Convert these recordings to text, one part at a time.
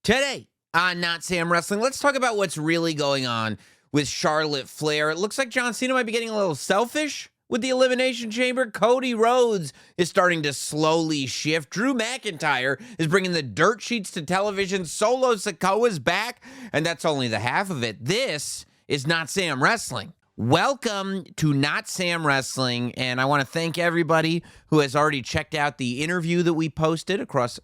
Today on Notsam Wrestling, let's talk about what's really going on with Charlotte Flair. It looks like John Cena might be getting a little selfish with the Elimination Chamber. Cody Rhodes is starting to slowly shift. Drew McIntyre is bringing the dirt sheets to television. Solo Sikoa is back, and that's only the half of it. This is Notsam Wrestling. Welcome to Notsam Wrestling, and I want to thank everybody who has already checked out the interview that we posted across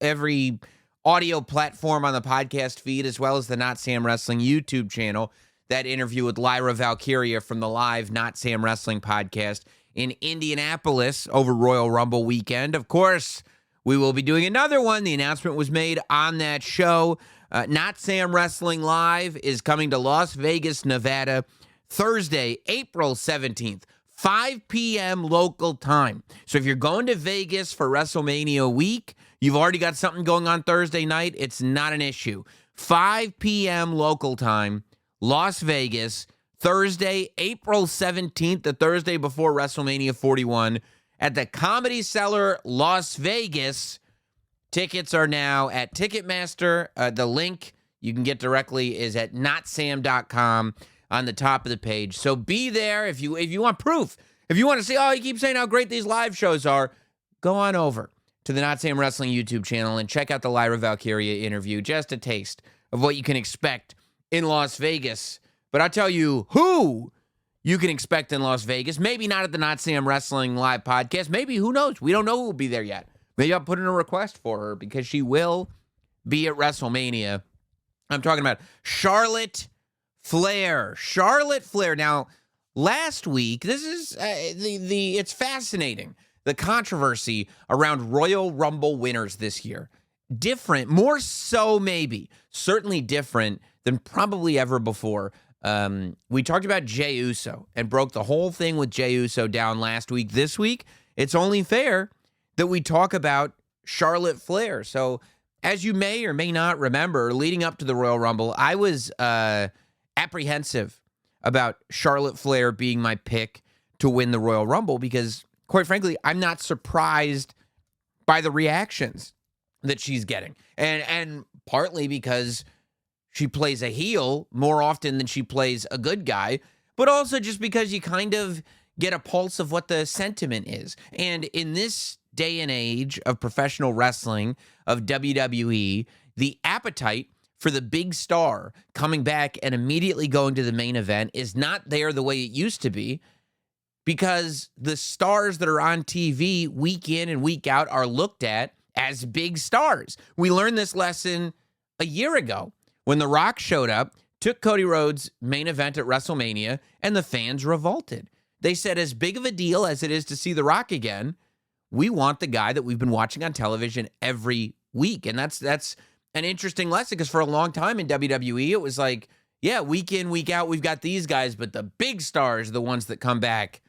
every audio platform on the podcast feed, as well as the Notsam Wrestling YouTube channel. That interview with Lyra Valkyria from the live Notsam Wrestling podcast in Indianapolis over Royal Rumble weekend. Of course, we will be doing another one. The announcement was made on that show. Notsam Wrestling Live is coming to Las Vegas, Nevada, Thursday, April 17th, 5 p.m. local time. So if you're going to Vegas for WrestleMania week, you've already got something going on Thursday night, it's not an issue. 5 p.m. local time, Las Vegas, Thursday, April 17th, the Thursday before WrestleMania 41, at the Comedy Cellar, Las Vegas. Tickets are now at Ticketmaster. The link you can get directly is at notsam.com on the top of the page. So be there if you want proof. If you want to see, oh, you keep saying how great these live shows are, go on over to the Notsam Wrestling YouTube channel and check out the Lyra Valkyria interview. Just a taste of what you can expect in Las Vegas. But I'll tell you who you can expect in Las Vegas. Maybe not at the Notsam Wrestling Live podcast. Maybe, who knows? We don't know who will be there yet. Maybe I'll put in a request for her because she will be at WrestleMania. I'm talking about Charlotte Flair. Charlotte Flair. Now, last week, this is it's fascinating. The controversy around Royal Rumble winners this year. Different, more so maybe, certainly different than probably ever before. We talked about Jey Uso and broke the whole thing with Jey Uso down last week. This week, it's only fair that we talk about Charlotte Flair. So, as you may or may not remember, leading up to the Royal Rumble, I was apprehensive about Charlotte Flair being my pick to win the Royal Rumble because, quite frankly, I'm not surprised by the reactions that she's getting. And partly because she plays a heel more often than she plays a good guy, but also just because you kind of get a pulse of what the sentiment is. And in this day and age of professional wrestling, of WWE, the appetite for the big star coming back and immediately going to the main event is not there the way it used to be, because the stars that are on TV week in and week out are looked at as big stars. We learned this lesson a year ago when The Rock showed up, took Cody Rhodes' main event at WrestleMania, and the fans revolted. They said, as big of a deal as it is to see The Rock again, we want the guy that we've been watching on television every week. And that's an interesting lesson, because for a long time in WWE, it was like, yeah, week in, week out, we've got these guys, but the big stars are the ones that come back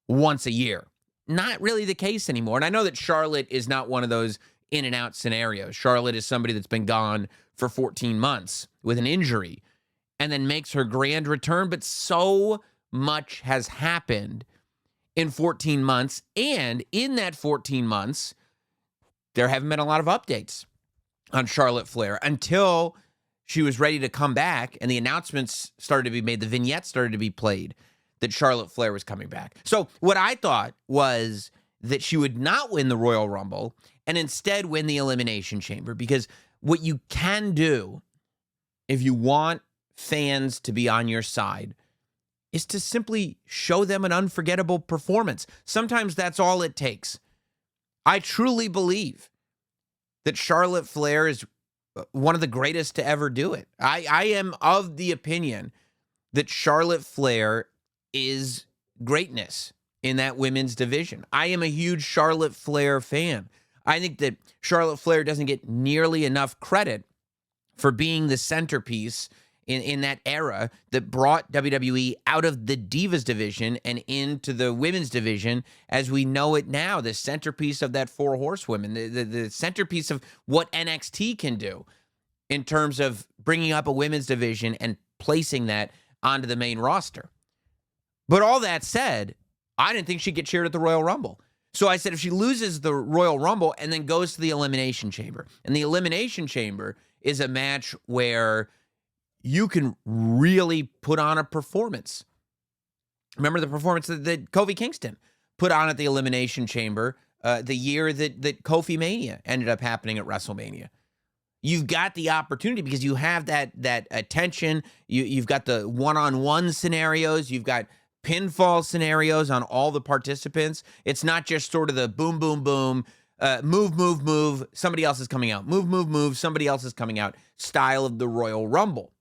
once a year. Not really the case anymore. And I know that Charlotte is not one of those in and out scenarios. Charlotte is somebody that's been gone for 14 months with an injury and then makes her grand return. But so much has happened in 14 months. And in that 14 months, there haven't been a lot of updates on Charlotte Flair until she was ready to come back and the announcements started to be made, the vignettes started to be played that Charlotte Flair was coming back. So what I thought was that she would not win the Royal Rumble and instead win the Elimination Chamber, because what you can do if you want fans to be on your side is to simply show them an unforgettable performance. Sometimes that's all it takes. I truly believe that Charlotte Flair is one of the greatest to ever do it. I am of the opinion that Charlotte Flair is greatness in that women's division. I am a huge Charlotte Flair fan. I think that Charlotte Flair doesn't get nearly enough credit for being the centerpiece in that era that brought WWE out of the Divas division and into the women's division as we know it now, the centerpiece of that four horsewomen, the centerpiece of what NXT can do in terms of bringing up a women's division and placing that onto the main roster. But all that said, I didn't think she'd get cheered at the Royal Rumble. So I said if she loses the Royal Rumble and then goes to the Elimination Chamber, and the Elimination Chamber is a match where you can really put on a performance. Remember the performance that Kofi Kingston put on at the Elimination Chamber the year that Kofi Mania ended up happening at WrestleMania. You've got the opportunity because you have that attention. You've got the one-on-one scenarios. You've got pinfall scenarios on all the participants. It's not just sort of the boom, boom, boom, move, move, move, somebody else is coming out. Move, move, move, somebody else is coming out style of the Royal Rumble.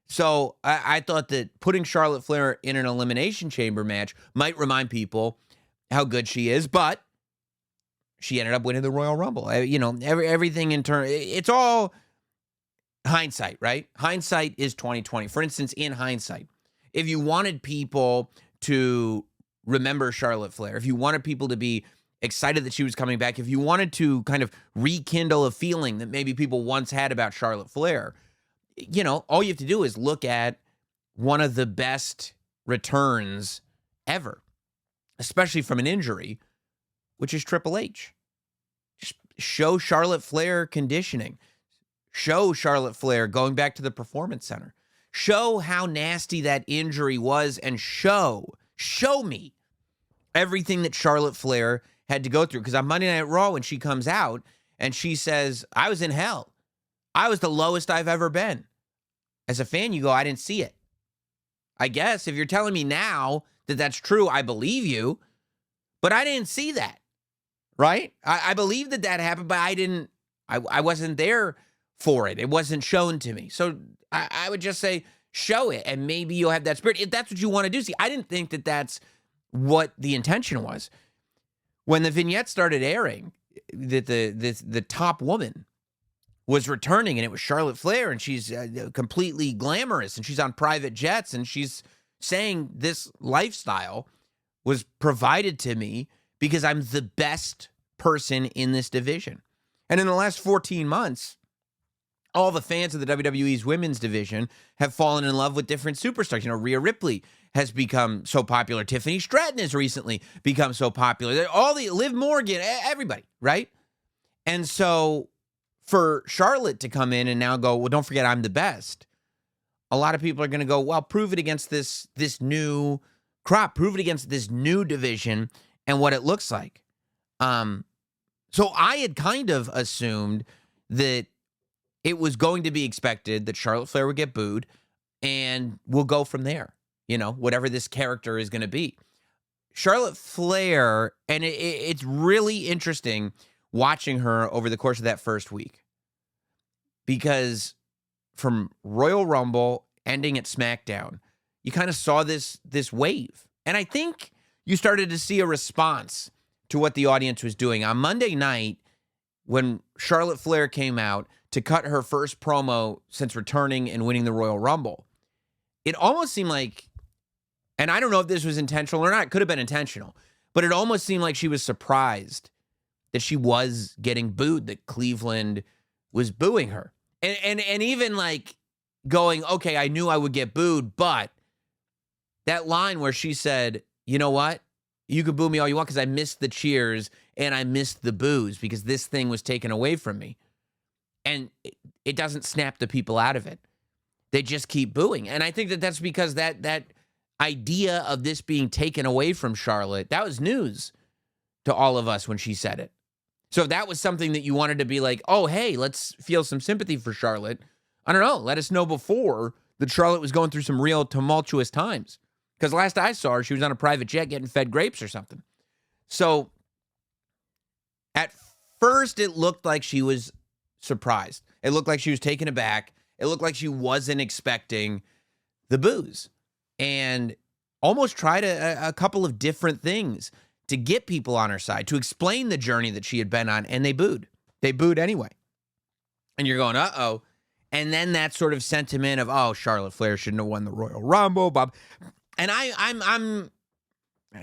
So I thought that putting Charlotte Flair in an Elimination Chamber match might remind people how good she is, but she ended up winning the Royal Rumble. Everything in turn, it's all hindsight, right? Hindsight is 2020. For instance, in hindsight, if you wanted people to remember Charlotte Flair, if you wanted people to be excited that she was coming back, if you wanted to kind of rekindle a feeling that maybe people once had about Charlotte Flair, all you have to do is look at one of the best returns ever, especially from an injury, which is Triple H. Just show Charlotte Flair conditioning. Show Charlotte Flair going back to the Performance Center. Show how nasty that injury was and show me everything that Charlotte Flair had to go through. Because on Monday Night Raw, when she comes out and she says, I was in hell. I was the lowest I've ever been. As a fan, you go, I didn't see it. I guess if you're telling me now that that's true, I believe you. But I didn't see that, right? I believe that happened, but I wasn't there for it. It wasn't shown to me. So I would just say, show it, and maybe you'll have that spirit. If that's what you want to do. See, I didn't think that that's what the intention was. When the vignette started airing, that the top woman was returning, and it was Charlotte Flair, and she's completely glamorous, and she's on private jets, and she's saying this lifestyle was provided to me because I'm the best person in this division. And in the last 14 months, all the fans of the WWE's women's division have fallen in love with different superstars. Rhea Ripley has become so popular. Tiffany Stratton has recently become so popular. All the Liv Morgan, everybody, right? And so for Charlotte to come in and now go, well, don't forget I'm the best. A lot of people are going to go, well, prove it against this new crop, prove it against this new division and what it looks like. So I had kind of assumed that it was going to be expected that Charlotte Flair would get booed, and we'll go from there, whatever this character is going to be. Charlotte Flair, and it's really interesting watching her over the course of that first week, because from Royal Rumble ending at SmackDown, you kind of saw this wave. And I think you started to see a response to what the audience was doing. On Monday night, when Charlotte Flair came out to cut her first promo since returning and winning the Royal Rumble, it almost seemed like, and I don't know if this was intentional or not, it could have been intentional, but it almost seemed like she was surprised that she was getting booed, that Cleveland was booing her. And even like going, okay, I knew I would get booed, but that line where she said, you know what? You can boo me all you want because I missed the cheers and I missed the boos because this thing was taken away from me. And it doesn't snap the people out of it. They just keep booing. And I think that that's because that idea of this being taken away from Charlotte, that was news to all of us when she said it. So if that was something that you wanted to be like, oh, hey, let's feel some sympathy for Charlotte, I don't know, let us know before that Charlotte was going through some real tumultuous times. Because last I saw her, she was on a private jet getting fed grapes or something. So at first, it looked like she was surprised. It looked like she was taken aback. It looked like she wasn't expecting the boos. And almost tried a couple of different things to get people on her side, to explain the journey that she had been on, and they booed. They booed anyway. And you're going, uh-oh. And then that sort of sentiment of, oh, Charlotte Flair shouldn't have won the Royal Rumble, Bob. And I'm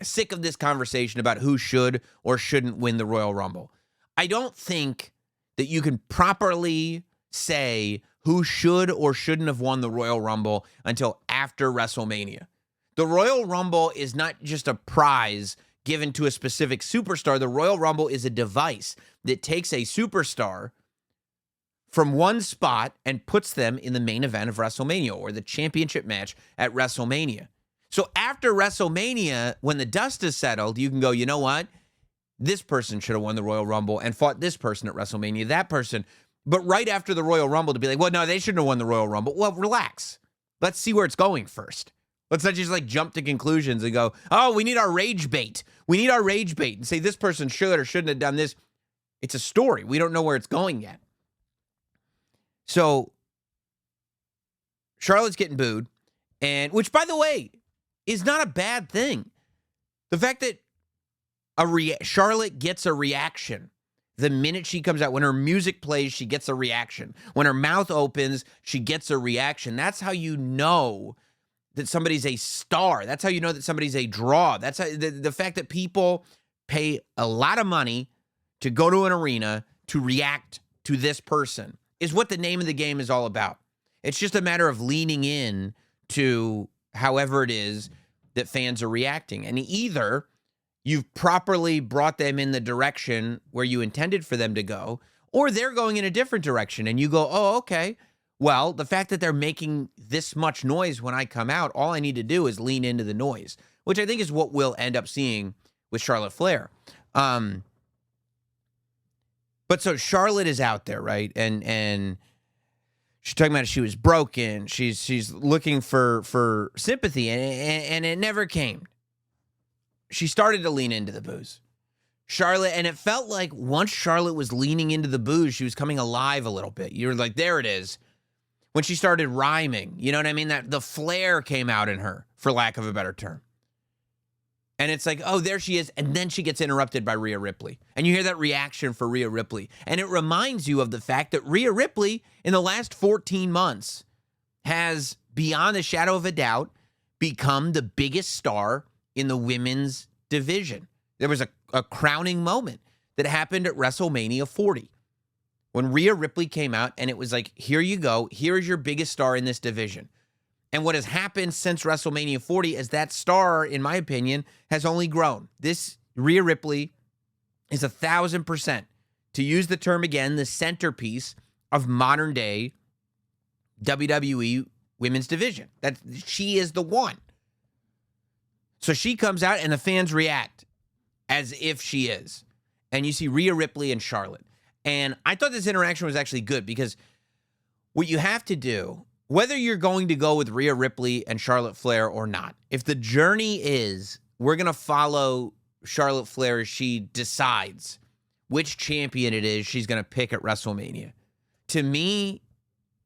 sick of this conversation about who should or shouldn't win the Royal Rumble. I don't think that you can properly say who should or shouldn't have won the Royal Rumble until after WrestleMania. The Royal Rumble is not just a prize given to a specific superstar. The Royal Rumble is a device that takes a superstar from one spot and puts them in the main event of WrestleMania or the championship match at WrestleMania. So after WrestleMania, when the dust is settled, you can go, you know what? This person should have won the Royal Rumble and fought this person at WrestleMania, that person. But right after the Royal Rumble to be like, well, no, they shouldn't have won the Royal Rumble. Well, relax. Let's see where it's going first. Let's not just like jump to conclusions and go, oh, we need our rage bait. We need our rage bait and say this person should or shouldn't have done this. It's a story. We don't know where it's going yet. So Charlotte's getting booed, and which, by the way, is not a bad thing. The fact that Charlotte gets a reaction the minute she comes out. When her music plays, she gets a reaction. When her mouth opens, she gets a reaction. That's how you know that somebody's a star. That's how you know that somebody's a draw. That's how, the fact that people pay a lot of money to go to an arena to react to this person is what the name of the game is all about. It's just a matter of leaning in to however it is that fans are reacting. And either you've properly brought them in the direction where you intended for them to go, or they're going in a different direction and you go, oh, okay. Well, the fact that they're making this much noise when I come out, all I need to do is lean into the noise, which I think is what we'll end up seeing with Charlotte Flair. But so Charlotte is out there, right? And she's talking about she was broken. She's looking for sympathy, and it never came. She started to lean into the booze. Charlotte, and it felt like once Charlotte was leaning into the booze, she was coming alive a little bit. You're like, there it is. When she started rhyming, you know what I mean? That the flair came out in her, for lack of a better term. And it's like, oh, there she is. And then she gets interrupted by Rhea Ripley. And you hear that reaction for Rhea Ripley. And it reminds you of the fact that Rhea Ripley, in the last 14 months, has, beyond a shadow of a doubt, become the biggest star in the women's division. There was a crowning moment that happened at WrestleMania 40 when Rhea Ripley came out, and it was like, here you go. Here is your biggest star in this division. And what has happened since WrestleMania 40 is that star, in my opinion, has only grown. This Rhea Ripley is 1,000%, to use the term again, the centerpiece of modern day WWE women's division. That she is the one. So she comes out and the fans react as if she is. And you see Rhea Ripley and Charlotte. And I thought this interaction was actually good because what you have to do, whether you're going to go with Rhea Ripley and Charlotte Flair or not, if the journey is we're going to follow Charlotte Flair as she decides which champion it is she's going to pick at WrestleMania. To me,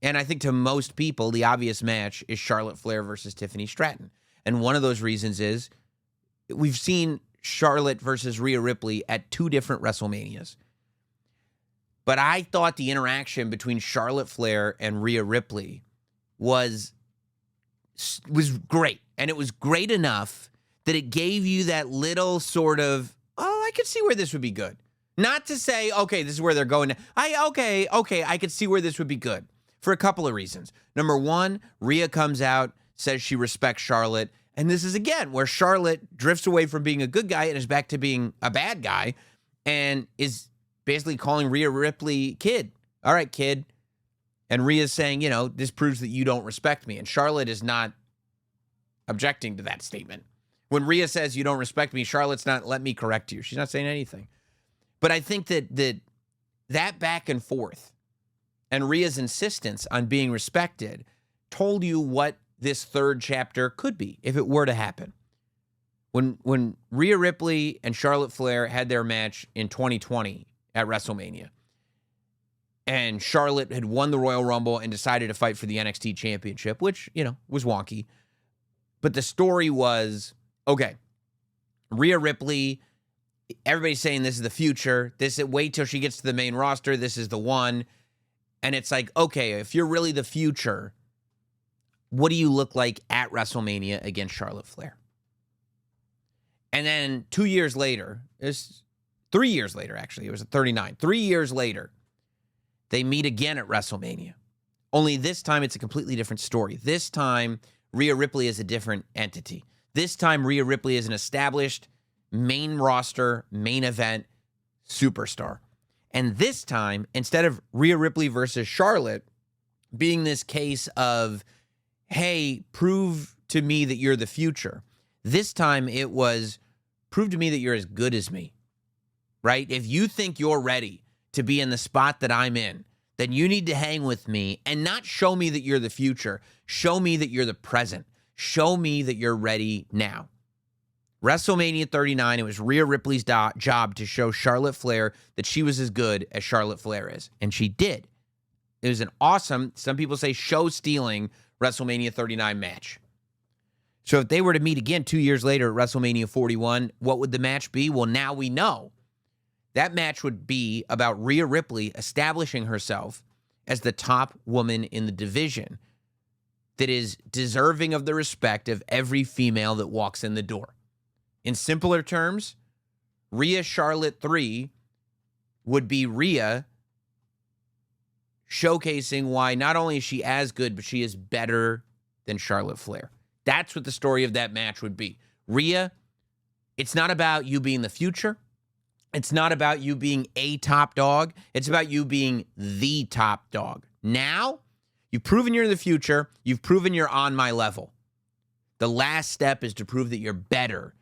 and I think to most people, the obvious match is Charlotte Flair versus Tiffany Stratton. And one of those reasons is we've seen Charlotte versus Rhea Ripley at 2 different WrestleManias. But I thought the interaction between Charlotte Flair and Rhea Ripley was great. And it was great enough that it gave you that little sort of, oh, I could see where this would be good. Not to say, okay, this is where they're going. Okay, I could see where this would be good for a couple of reasons. Number one, Rhea comes out, says she respects Charlotte. And this is, again, where Charlotte drifts away from being a good guy and is back to being a bad guy and is basically calling Rhea Ripley kid. All right, kid. And Rhea's saying, you know, this proves that you don't respect me. And Charlotte is not objecting to that statement. When Rhea says you don't respect me, Charlotte's not, let me correct you. She's not saying anything. But I think that back and forth and Rhea's insistence on being respected told you what this third chapter could be if it were to happen. When Rhea Ripley and Charlotte Flair had their match in 2020 at WrestleMania, and Charlotte had won the Royal Rumble and decided to fight for the NXT Championship, which, you know, was wonky. But the story was, okay, Rhea Ripley, everybody's saying this is the future. Wait till she gets to the main roster. This is the one. And it's like, okay, if you're really the future, what do you look like at WrestleMania against Charlotte Flair? And then 2 years later, 3 years later, actually, it was at 39. 3 years later, they meet again at WrestleMania. Only this time, it's a completely different story. This time, Rhea Ripley is a different entity. This time, Rhea Ripley is an established main roster, main event superstar. And this time, instead of Rhea Ripley versus Charlotte being this case of, hey, prove to me that you're the future, this time it was, prove to me that you're as good as me, right? If you think you're ready to be in the spot that I'm in, then you need to hang with me and not show me that you're the future. Show me that you're the present. Show me that you're ready now. WrestleMania 39, it was Rhea Ripley's job to show Charlotte Flair that she was as good as Charlotte Flair is. And she did. It was an awesome, some people say show-stealing WrestleMania 39 match. So if they were to meet again 2 years later at WrestleMania 41, what would the match be? Well, now we know. That match would be about Rhea Ripley establishing herself as the top woman in the division that is deserving of the respect of every female that walks in the door. In simpler terms, Rhea Charlotte 3 would be Rhea showcasing why not only is she as good, but she is better than Charlotte Flair. That's what the story of that match would be. Rhea, it's not about you being the future. It's not about you being a top dog. It's about you being the top dog. Now, you've proven you're the future. You've proven you're on my level. The last step is to prove that you're better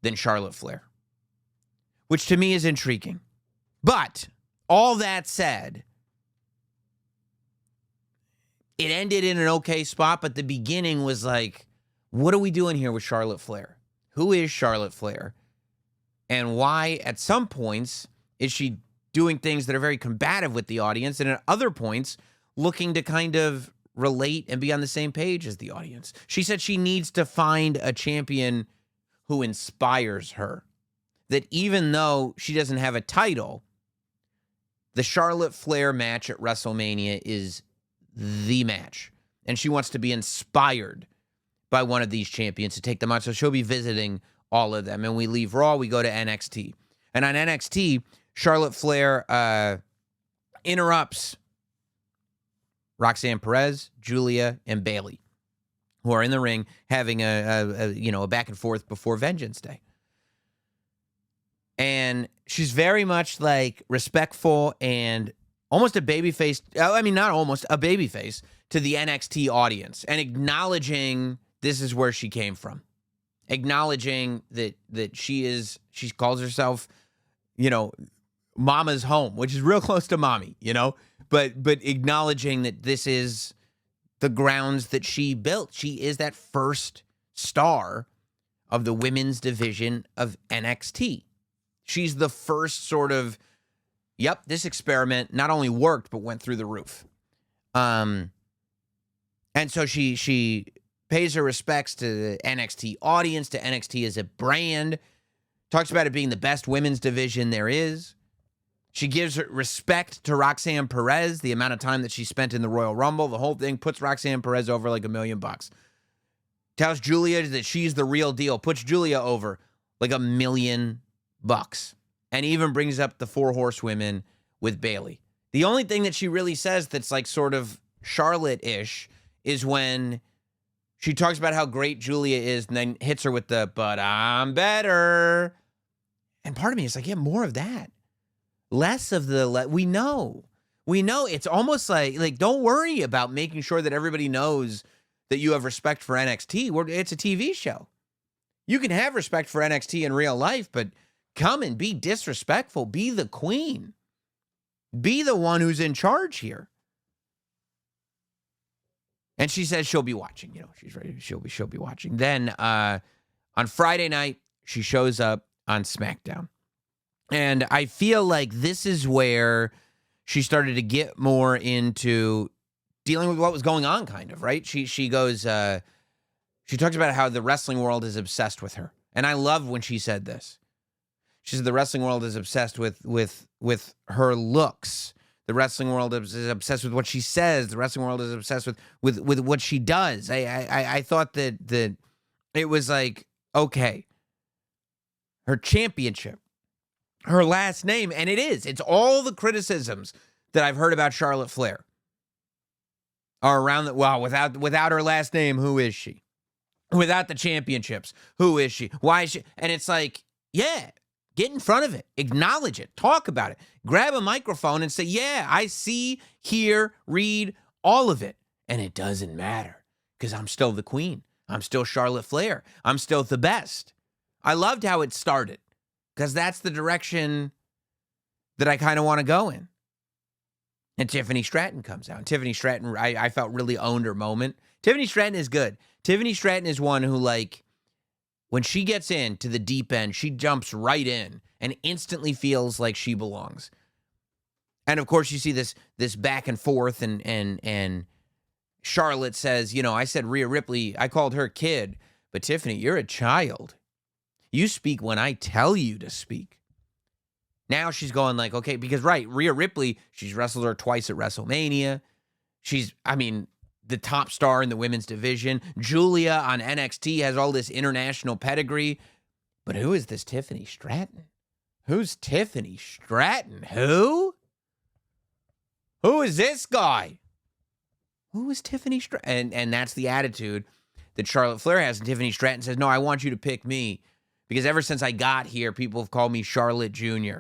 than Charlotte Flair, which to me is intriguing. But all that said, it ended in an okay spot, but the beginning was like, what are we doing here with Charlotte Flair? Who is Charlotte Flair? And why, at some points, is she doing things that are very combative with the audience, and at other points, looking to kind of relate and be on the same page as the audience? She said she needs to find a champion who inspires her. That even though she doesn't have a title, the Charlotte Flair match at WrestleMania is the match. And she wants to be inspired by one of these champions to take them on. So she'll be visiting all of them. And we leave Raw, we go to NXT. And on NXT, Charlotte Flair interrupts Roxanne Perez, Julia, and Bayley, who are in the ring having a back and forth before Vengeance Day. And she's very much like respectful and almost a babyface. I mean, not almost, a babyface to the NXT audience and acknowledging this is where she came from. Acknowledging that she calls herself, mama's home, which is real close to mommy, but acknowledging that this is the grounds that she built. She is that first star of the women's division of NXT. She's the first sort of, this experiment not only worked, but went through the roof. And so she pays her respects to the NXT audience, to NXT as a brand, talks about it being the best women's division there is. She gives respect to Roxanne Perez, the amount of time that she spent in the Royal Rumble, the whole thing, puts Roxanne Perez over like $1 million. Tells Julia that she's the real deal, puts Julia over like $1 million. And even brings up the 4 horsewomen with Bayley. The only thing that she really says that's like sort of Charlotte-ish is when she talks about how great Julia is and then hits her with the, but I'm better. And part of me is like, more of that. Less of the, we know. It's almost like, don't worry about making sure that everybody knows that you have respect for NXT. It's a TV show. You can have respect for NXT in real life, but come and be disrespectful. Be the queen. Be the one who's in charge here. And she says she'll be watching. She's ready. She'll be watching. Then on Friday night, she shows up on SmackDown. And I feel like this is where she started to get more into dealing with what was going on, kind of, right? She goes, she talks about how the wrestling world is obsessed with her. And I love when she said this. She said the wrestling world is obsessed with her looks. The wrestling world is obsessed with what she says. The wrestling world is obsessed with what she does. I thought that it was like, okay, her championship, her last name, and it's all the criticisms that I've heard about Charlotte Flair are around that. Well, without her last name, who is she? Without the championships, who is she? Why is she? And it's like, yeah, Get in front of it. Acknowledge it. Talk about it. Grab a microphone and say, yeah, I see, hear, read all of it. And it doesn't matter because I'm still the queen. I'm still Charlotte Flair. I'm still the best. I loved how it started because that's the direction that I kind of want to go in. And Tiffany Stratton comes out. And Tiffany Stratton, I felt really owned her moment. Tiffany Stratton is good. Tiffany Stratton is one who, like, when she gets into the deep end, she jumps right in and instantly feels like she belongs. And of course, you see this back and forth, and Charlotte says, you know, I said Rhea Ripley, I called her kid, but Tiffany, you're a child. You speak when I tell you to speak. Now she's going like, okay, because right, Rhea Ripley, she's wrestled her twice at WrestleMania. She's, I mean, the top star in the women's division. Julia on NXT has all this international pedigree. But who is this Tiffany Stratton? Who's Tiffany Stratton? Who? Who is this guy? Who is Tiffany Stratton? And that's the attitude that Charlotte Flair has. And Tiffany Stratton says, no, I want you to pick me. Because ever since I got here, people have called me Charlotte Jr.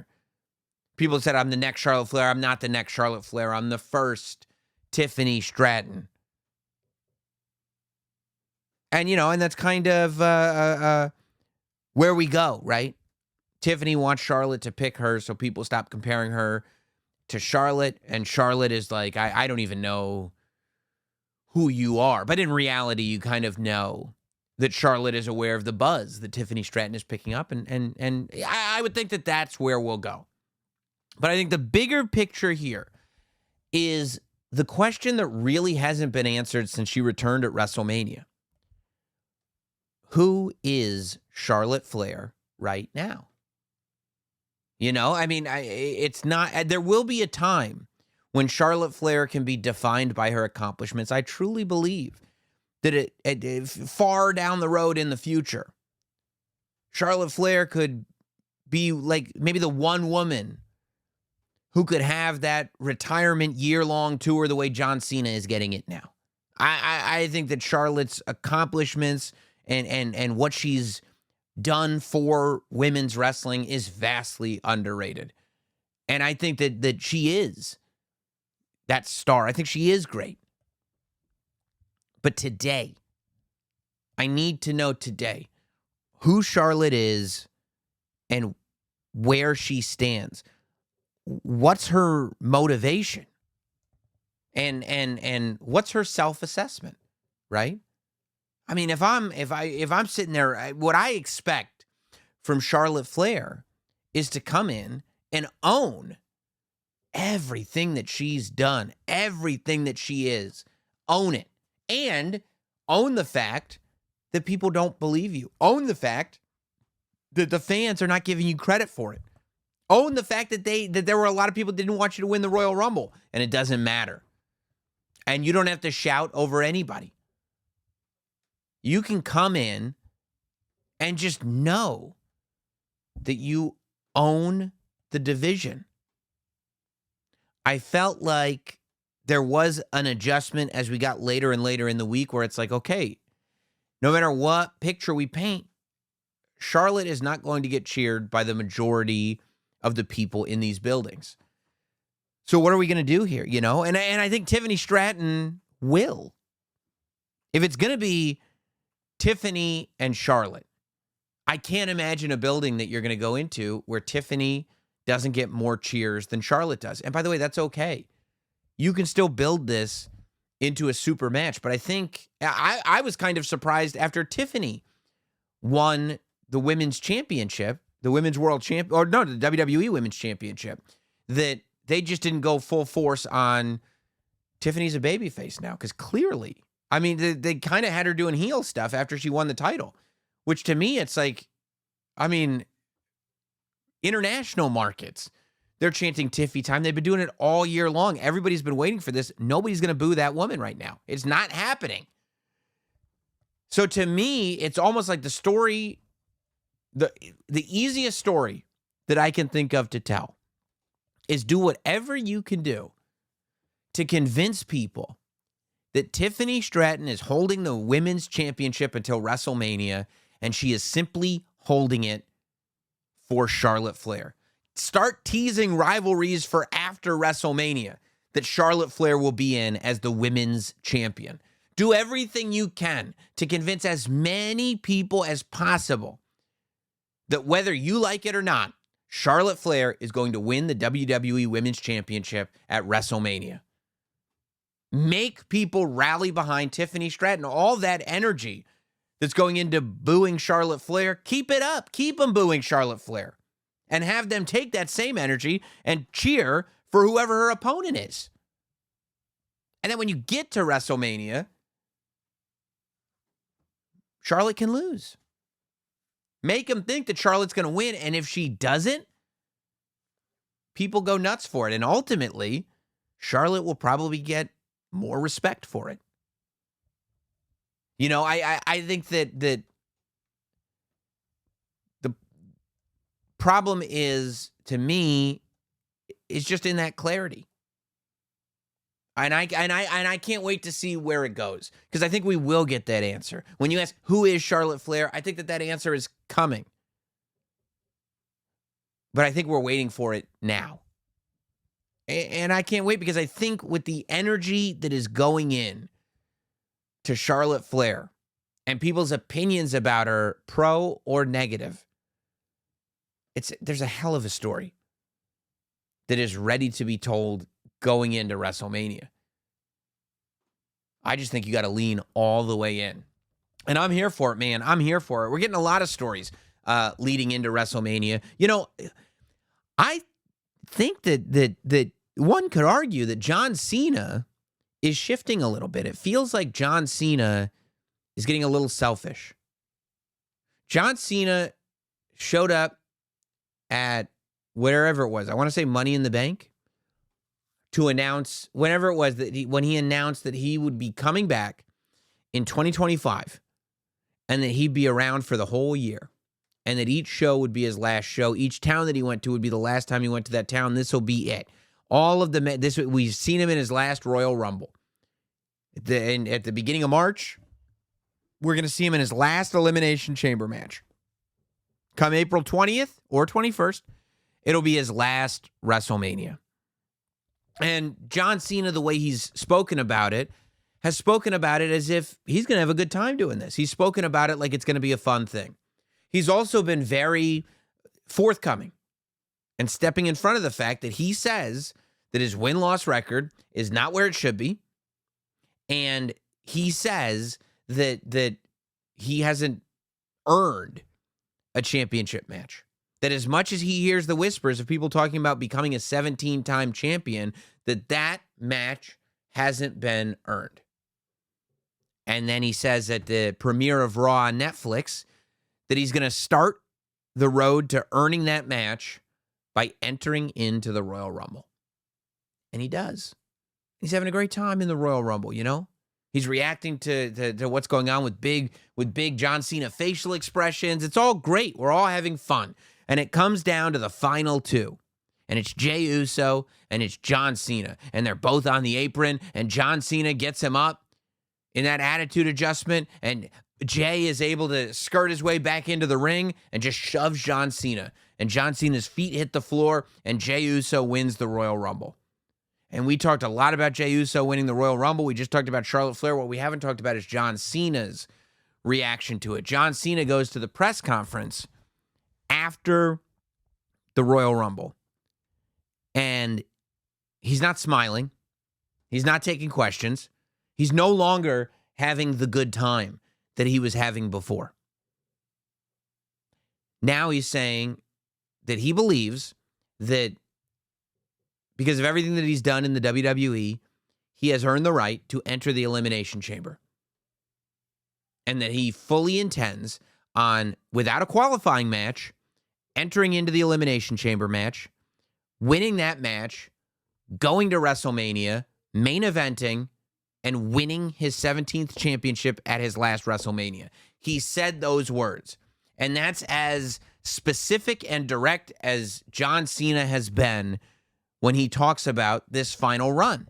People have said I'm the next Charlotte Flair. I'm not the next Charlotte Flair. I'm the first Tiffany Stratton. And, you know, and that's kind of where we go, right? Tiffany wants Charlotte to pick her so people stop comparing her to Charlotte. And Charlotte is like, I don't even know who you are. But in reality, you kind of know that Charlotte is aware of the buzz that Tiffany Stratton is picking up. And I would think that that's where we'll go. But I think the bigger picture here is the question that really hasn't been answered since she returned at WrestleMania. Who is Charlotte Flair right now? You know, I mean, it's not, there will be a time when Charlotte Flair can be defined by her accomplishments. I truly believe that it far down the road in the future, Charlotte Flair could be like maybe the one woman who could have that retirement year-long tour the way John Cena is getting it now. I think that Charlotte's accomplishments and what she's done for women's wrestling is vastly underrated. And I think that she is that star. I think she is great. But today, I need to know today who Charlotte is and where she stands. What's her motivation? And what's her self-assessment, right? I mean, if I'm sitting there, what I expect from Charlotte Flair is to come in and own everything that she's done, everything that she is. Own it. And own the fact that people don't believe you. Own the fact that the fans are not giving you credit for it. Own the fact that there were a lot of people that didn't want you to win the Royal Rumble, and it doesn't matter. And you don't have to shout over anybody. You can come in and just know that you own the division. I felt like there was an adjustment as we got later and later in the week where it's like, okay, no matter what picture we paint, Charlotte is not going to get cheered by the majority of the people in these buildings. So what are we going to do here, you know? And I think Tiffany Stratton will. If it's going to be Tiffany and Charlotte, I can't imagine a building that you're going to go into where Tiffany doesn't get more cheers than Charlotte does. And by the way, that's okay. You can still build this into a super match. But I think I was kind of surprised after Tiffany won the women's championship, the women's world champ, or no, the WWE women's championship, that they just didn't go full force on Tiffany's a babyface now. Because clearly, I mean, they kind of had her doing heel stuff after she won the title, which to me, it's like, I mean, international markets, they're chanting Tiffy time. They've been doing it all year long. Everybody's been waiting for this. Nobody's going to boo that woman right now. It's not happening. So to me, it's almost like the story, the easiest story that I can think of to tell is do whatever you can do to convince people that Tiffany Stratton is holding the women's championship until WrestleMania, and she is simply holding it for Charlotte Flair. Start teasing rivalries for after WrestleMania that Charlotte Flair will be in as the women's champion. Do everything you can to convince as many people as possible that whether you like it or not, Charlotte Flair is going to win the WWE Women's Championship at WrestleMania. Make people rally behind Tiffany Stratton. All that energy that's going into booing Charlotte Flair, keep it up. Keep them booing Charlotte Flair. And have them take that same energy and cheer for whoever her opponent is. And then when you get to WrestleMania, Charlotte can lose. Make them think that Charlotte's going to win, and if she doesn't, people go nuts for it. And ultimately, Charlotte will probably get more respect for it. You know, I think that the problem is, to me, is just in that clarity. And I can't wait to see where it goes, because I think we will get that answer. When you ask, who is Charlotte Flair, I think that answer is coming. But I think we're waiting for it now. And I can't wait, because I think with the energy that is going in to Charlotte Flair and people's opinions about her, pro or negative, there's a hell of a story that is ready to be told going into WrestleMania. I just think you got to lean all the way in. And I'm here for it, man. I'm here for it. We're getting a lot of stories leading into WrestleMania. You know, I think that one could argue that John Cena is shifting a little bit. It feels like John Cena is getting a little selfish. John Cena showed up at wherever it was. I want to say Money in the Bank, to announce, whenever it was, that when he announced that he would be coming back in 2025 and that he'd be around for the whole year and that each show would be his last show. Each town that he went to would be the last time he went to that town. This will be it. We've seen him in his last Royal Rumble. At the beginning of March, we're going to see him in his last Elimination Chamber match. Come April 20th or 21st, it'll be his last WrestleMania. And John Cena, the way he's spoken about it, has spoken about it as if he's going to have a good time doing this. He's spoken about it like it's going to be a fun thing. He's also been very forthcoming and stepping in front of the fact that he says that his win-loss record is not where it should be. And he says that he hasn't earned a championship match. That as much as he hears the whispers of people talking about becoming a 17-time champion, that match hasn't been earned. And then he says at the premiere of Raw on Netflix that he's going to start the road to earning that match by entering into the Royal Rumble. And he does. He's having a great time in the Royal Rumble, you know? He's reacting to what's going on with big John Cena facial expressions. It's all great. We're all having fun. And it comes down to the final two. And it's Jey Uso and it's John Cena. And they're both on the apron. And John Cena gets him up in that attitude adjustment. And Jey is able to skirt his way back into the ring and just shoves John Cena. And John Cena's feet hit the floor. And Jey Uso wins the Royal Rumble. And we talked a lot about Jey Uso winning the Royal Rumble. We just talked about Charlotte Flair. What we haven't talked about is John Cena's reaction to it. John Cena goes to the press conference after the Royal Rumble. And he's not smiling. He's not taking questions. He's no longer having the good time that he was having before. Now he's saying that he believes that because of everything that he's done in the WWE, he has earned the right to enter the Elimination Chamber. And that he fully intends on, without a qualifying match, entering into the Elimination Chamber match, winning that match, going to WrestleMania, main eventing, and winning his 17th championship at his last WrestleMania. He said those words. And that's as specific and direct as John Cena has been when he talks about this final run.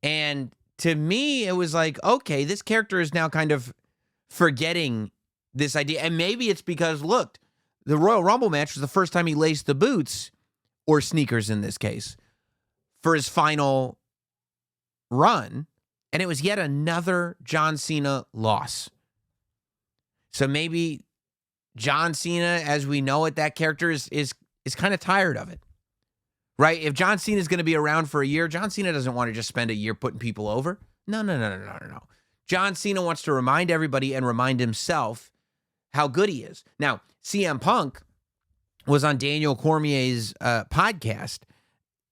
And to me, it was like, okay, this character is now kind of forgetting this idea. And maybe it's because, look, the Royal Rumble match was the first time he laced the boots, or sneakers in this case, for his final run, and it was yet another John Cena loss. So maybe John Cena, as we know it, that character is kind of tired of it, right? If John Cena is going to be around for a year, John Cena doesn't want to just spend a year putting people over. No. John Cena wants to remind everybody and remind himself how good he is. Now, CM Punk was on Daniel Cormier's podcast,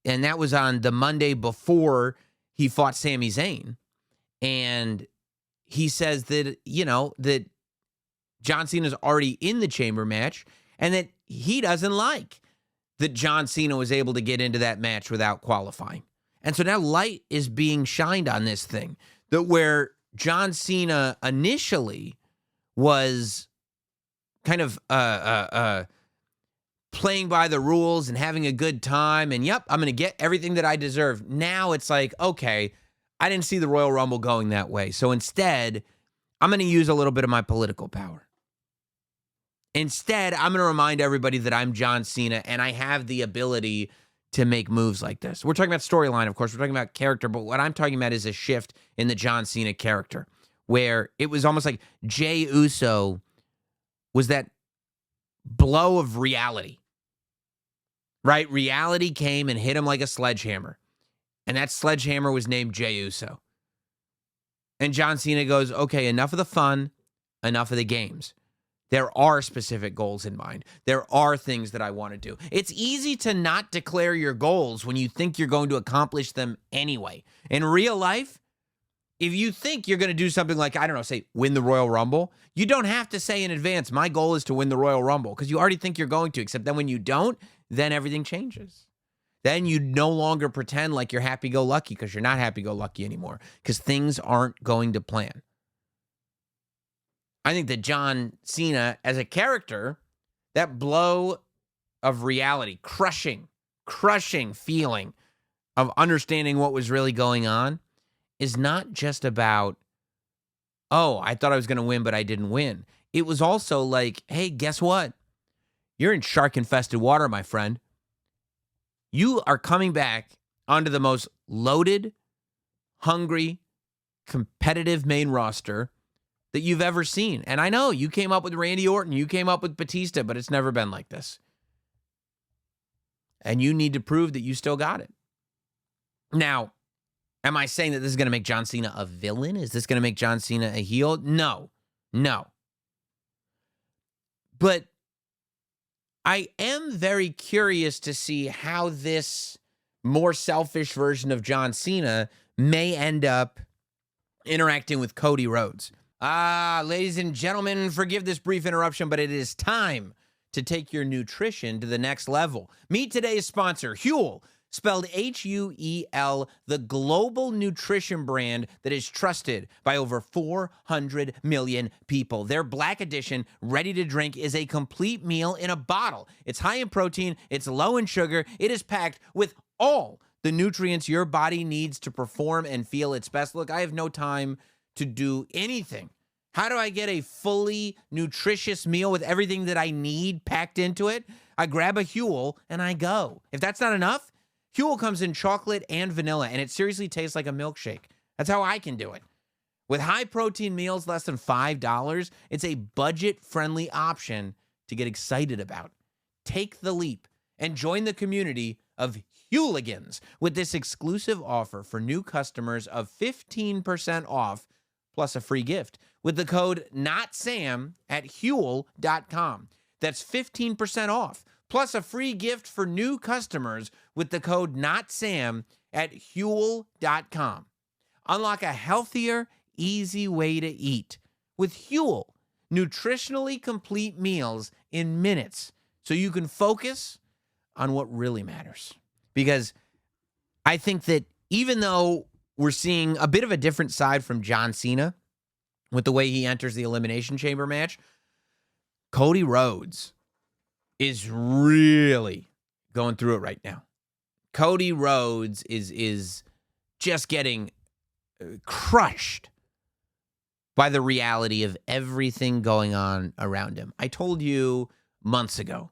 and that was on the Monday before he fought Sami Zayn. And he says that, that John Cena's already in the chamber match, and that he doesn't like that John Cena was able to get into that match without qualifying. And so now light is being shined on this thing, that where John Cena initially was kind of playing by the rules and having a good time, and yep, I'm going to get everything that I deserve. Now it's like, okay, I didn't see the Royal Rumble going that way. So instead, I'm going to use a little bit of my political power. Instead, I'm going to remind everybody that I'm John Cena and I have the ability to make moves like this. We're talking about storyline, of course. We're talking about character, but what I'm talking about is a shift in the John Cena character, where it was almost like Jey Uso was that blow of reality, right? Reality came and hit him like a sledgehammer, and that sledgehammer was named Jey Uso. And John Cena goes, okay, enough of the fun, enough of the games. There are specific goals in mind. There are things that I want to do. It's easy to not declare your goals when you think you're going to accomplish them anyway. In real life, if you think you're going to do something like, I don't know, say win the Royal Rumble, you don't have to say in advance, my goal is to win the Royal Rumble, because you already think you're going to, except then when you don't, then everything changes. Then you no longer pretend like you're happy-go-lucky, because you're not happy-go-lucky anymore, because things aren't going to plan. I think that John Cena, as a character, that blow of reality, crushing feeling of understanding what was really going on, is not just about, oh, I thought I was going to win, but I didn't win. It was also like, hey, guess what? You're in shark-infested water, my friend. You are coming back onto the most loaded, hungry, competitive main roster that you've ever seen. And I know you came up with Randy Orton, you came up with Batista, but it's never been like this. And you need to prove that you still got it. Now, am I saying that this is going to make John Cena a villain? Is this going to make John Cena a heel? No. But I am very curious to see how this more selfish version of John Cena may end up interacting with Cody Rhodes. Ladies and gentlemen, forgive this brief interruption, but it is time to take your nutrition to the next level. Meet today's sponsor, Huel, spelled Huel, the global nutrition brand that is trusted by over 400 million people. Their Black Edition, ready to drink, is a complete meal in a bottle. It's high in protein, it's low in sugar, it is packed with all the nutrients your body needs to perform and feel its best. Look, I have no time to do anything. How do I get a fully nutritious meal with everything that I need packed into it? I grab a Huel and I go. If that's not enough, Huel comes in chocolate and vanilla, and it seriously tastes like a milkshake. That's how I can do it. With high-protein meals less than $5, it's a budget-friendly option to get excited about. Take the leap and join the community of Hueligans with this exclusive offer for new customers of 15% off plus a free gift with the code NOTSAM at Huel.com. That's 15% off plus a free gift for new customers with the code NOTSAM at Huel.com. Unlock a healthier, easy way to eat with Huel, nutritionally complete meals in minutes so you can focus on what really matters. Because I think that even though we're seeing a bit of a different side from John Cena with the way he enters the Elimination Chamber match, Cody Rhodes is really going through it right now. Cody Rhodes is just getting crushed by the reality of everything going on around him. I told you months ago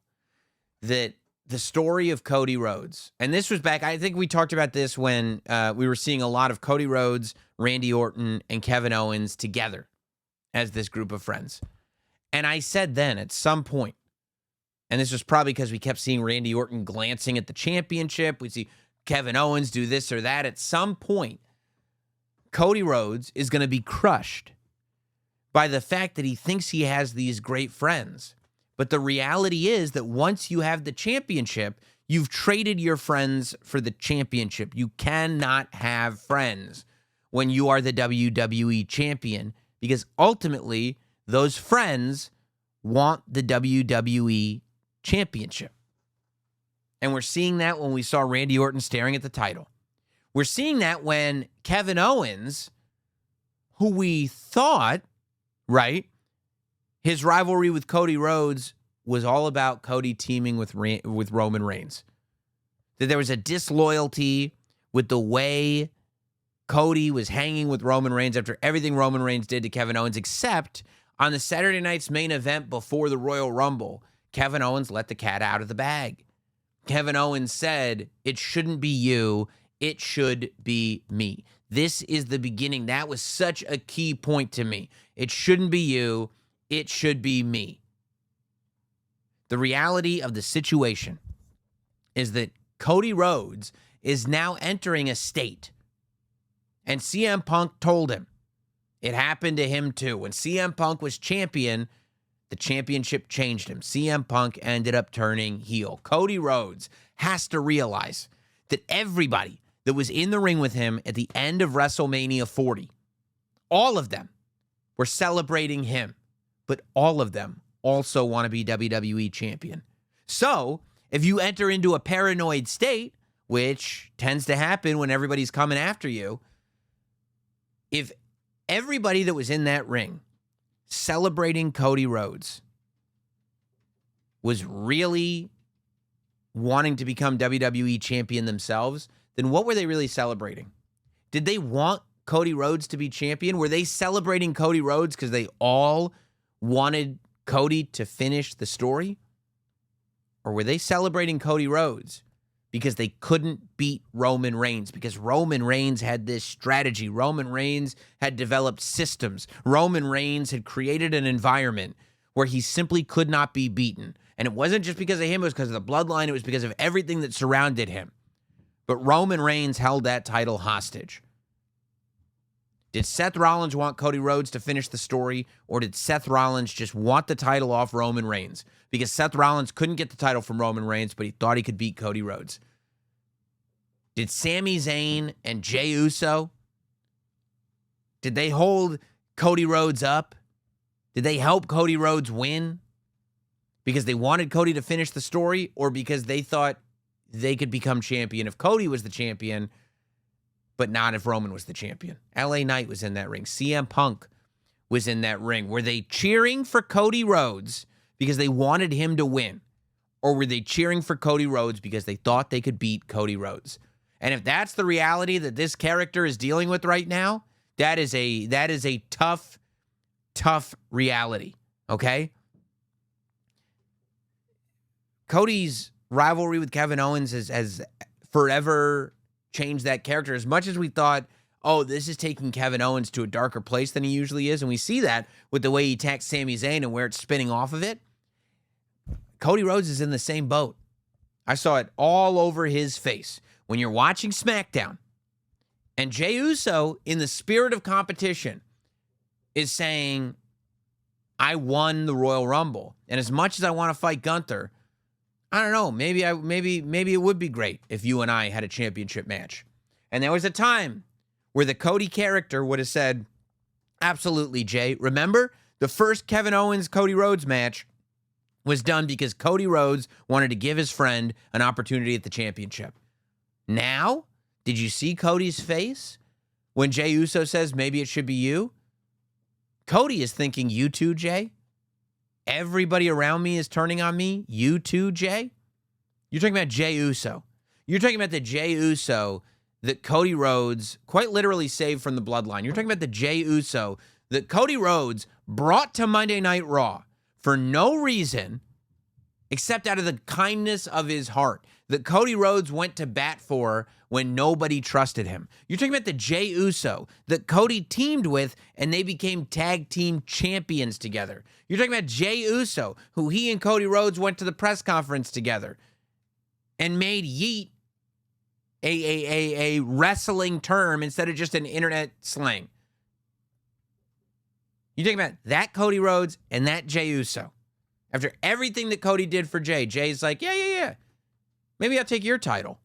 that the story of Cody Rhodes, and this was back, I think we talked about this when we were seeing a lot of Cody Rhodes, Randy Orton, and Kevin Owens together as this group of friends. And I said then at some point, and this was probably because we kept seeing Randy Orton glancing at the championship, we see Kevin Owens do this or that, at some point, Cody Rhodes is going to be crushed by the fact that he thinks he has these great friends. But the reality is that once you have the championship, you've traded your friends for the championship. You cannot have friends when you are the WWE champion, because ultimately those friends want the WWE championship. And we're seeing that when we saw Randy Orton staring at the title. We're seeing that when Kevin Owens, who we thought, right, his rivalry with Cody Rhodes was all about Cody teaming with Roman Reigns. That there was a disloyalty with the way Cody was hanging with Roman Reigns after everything Roman Reigns did to Kevin Owens, except on the Saturday night's main event before the Royal Rumble, Kevin Owens let the cat out of the bag. Kevin Owens said, "It shouldn't be you, it should be me." This is the beginning. That was such a key point to me. It shouldn't be you, it should be me. The reality of the situation is that Cody Rhodes is now entering a state. And CM Punk told him it happened to him too. When CM Punk was champion, the championship changed him. CM Punk ended up turning heel. Cody Rhodes has to realize that everybody that was in the ring with him at the end of WrestleMania 40, all of them were celebrating him, but all of them also want to be WWE champion. So if you enter into a paranoid state, which tends to happen when everybody's coming after you, if everybody that was in that ring celebrating Cody Rhodes was really wanting to become WWE champion themselves, then what were they really celebrating? Did they want Cody Rhodes to be champion? Were they celebrating Cody Rhodes because they all wanted Cody to finish the story? Or were they celebrating Cody Rhodes because they couldn't beat Roman Reigns, because Roman Reigns had this strategy? Roman Reigns had developed systems. Roman Reigns had created an environment where he simply could not be beaten. And it wasn't just because of him, it was because of the bloodline, it was because of everything that surrounded him. But Roman Reigns held that title hostage. Did Seth Rollins want Cody Rhodes to finish the story, or did Seth Rollins just want the title off Roman Reigns? Because Seth Rollins couldn't get the title from Roman Reigns, but he thought he could beat Cody Rhodes. Did Sami Zayn and Jey Uso, did they hold Cody Rhodes up? Did they help Cody Rhodes win because they wanted Cody to finish the story, or because they thought they could become champion if Cody was the champion, but not if Roman was the champion? LA Knight was in that ring. CM Punk was in that ring. Were they cheering for Cody Rhodes because they wanted him to win? Or were they cheering for Cody Rhodes because they thought they could beat Cody Rhodes? And if that's the reality that this character is dealing with right now, that is a tough, tough reality, okay? Cody's rivalry with Kevin Owens has forever changed that character. As much as we thought, oh, this is taking Kevin Owens to a darker place than he usually is, and we see that with the way he attacks Sami Zayn and where it's spinning off of it, Cody Rhodes is in the same boat. I saw it all over his face. When you're watching SmackDown, and Jey Uso, in the spirit of competition, is saying, I won the Royal Rumble, and as much as I want to fight Gunther, I don't know, maybe it would be great if you and I had a championship match. And there was a time where the Cody character would have said, absolutely, Jay. Remember, the first Kevin Owens-Cody Rhodes match was done because Cody Rhodes wanted to give his friend an opportunity at the championship. Now, did you see Cody's face when Jey Uso says maybe it should be you? Cody is thinking, you too, Jay? Everybody around me is turning on me. You too, Jay? You're talking about Jey Uso. You're talking about the Jey Uso that Cody Rhodes quite literally saved from the bloodline. You're talking about the Jey Uso that Cody Rhodes brought to Monday Night Raw for no reason except out of the kindness of his heart, that Cody Rhodes went to bat for when nobody trusted him. You're talking about the Jey Uso that Cody teamed with, and they became tag team champions together. You're talking about Jey Uso, who he and Cody Rhodes went to the press conference together and made yeet a wrestling term instead of just an internet slang. You're talking about that Cody Rhodes and that Jey Uso. After everything that Cody did for Jey, Jey's like, yeah. Maybe I'll take your title.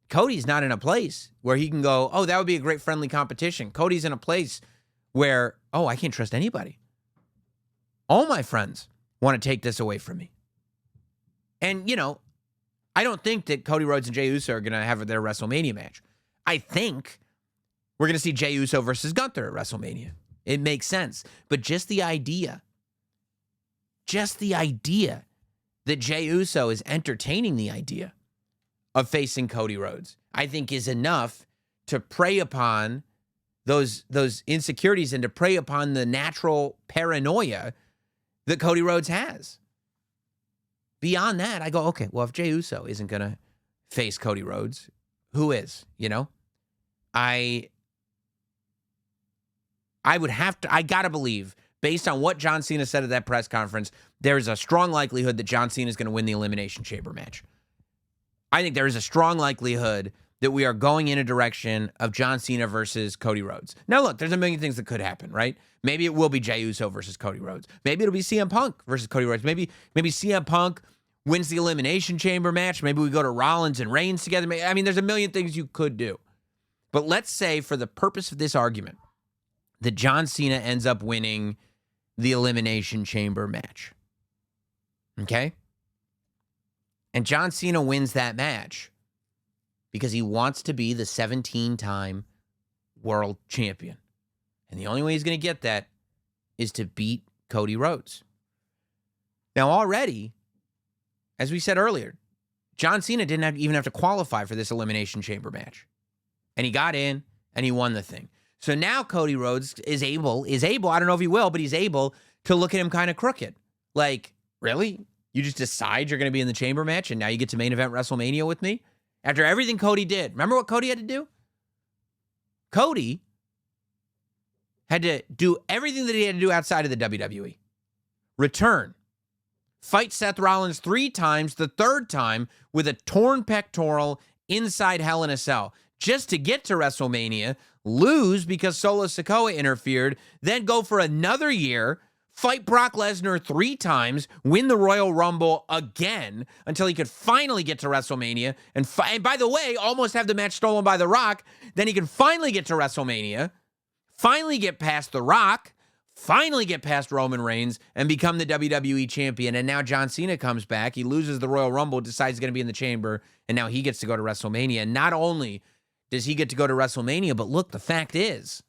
Cody's not in a place where he can go, oh, that would be a great friendly competition. Cody's in a place where, oh, I can't trust anybody. All my friends want to take this away from me. And, I don't think that Cody Rhodes and Jey Uso are going to have their WrestleMania match. I think we're going to see Jey Uso versus Gunther at WrestleMania. It makes sense. But just the idea that Jey Uso is entertaining the idea of facing Cody Rhodes, I think is enough to prey upon those insecurities and to prey upon the natural paranoia that Cody Rhodes has. Beyond that, I go, okay, well, if Jey Uso isn't going to face Cody Rhodes, who is, I got to believe, based on what John Cena said at that press conference, there's a strong likelihood that John Cena is going to win the Elimination Chamber match. I think there is a strong likelihood that we are going in a direction of John Cena versus Cody Rhodes. Now, look, there's a million things that could happen, right? Maybe it will be Jey Uso versus Cody Rhodes. Maybe it'll be CM Punk versus Cody Rhodes. Maybe CM Punk wins the Elimination Chamber match. Maybe we go to Rollins and Reigns together. I mean, there's a million things you could do. But let's say, for the purpose of this argument, that John Cena ends up winning the Elimination Chamber match. Okay? And John Cena wins that match because he wants to be the 17-time world champion. And the only way he's going to get that is to beat Cody Rhodes. Now, already, as we said earlier, John Cena didn't even have to qualify for this Elimination Chamber match. And he got in, and he won the thing. So now Cody Rhodes is able, I don't know if he will, but he's able to look at him kind of crooked. Like, really? You just decide you're going to be in the chamber match, and now you get to main event WrestleMania with me? After everything Cody did. Remember what Cody had to do? Cody had to do everything that he had to do outside of the WWE. Return. Fight Seth Rollins 3 times, the 3rd time with a torn pectoral inside Hell in a Cell. Just to get to WrestleMania, lose because Solo Sikoa interfered, then go for another year, fight Brock Lesnar 3 times, win the Royal Rumble again until he could finally get to WrestleMania, and by the way, almost have the match stolen by The Rock. Then he can finally get to WrestleMania, finally get past The Rock, finally get past Roman Reigns, and become the WWE champion. And now John Cena comes back. He loses the Royal Rumble, decides he's going to be in the chamber, and now he gets to go to WrestleMania. And not only does he get to go to WrestleMania, but look, the fact is,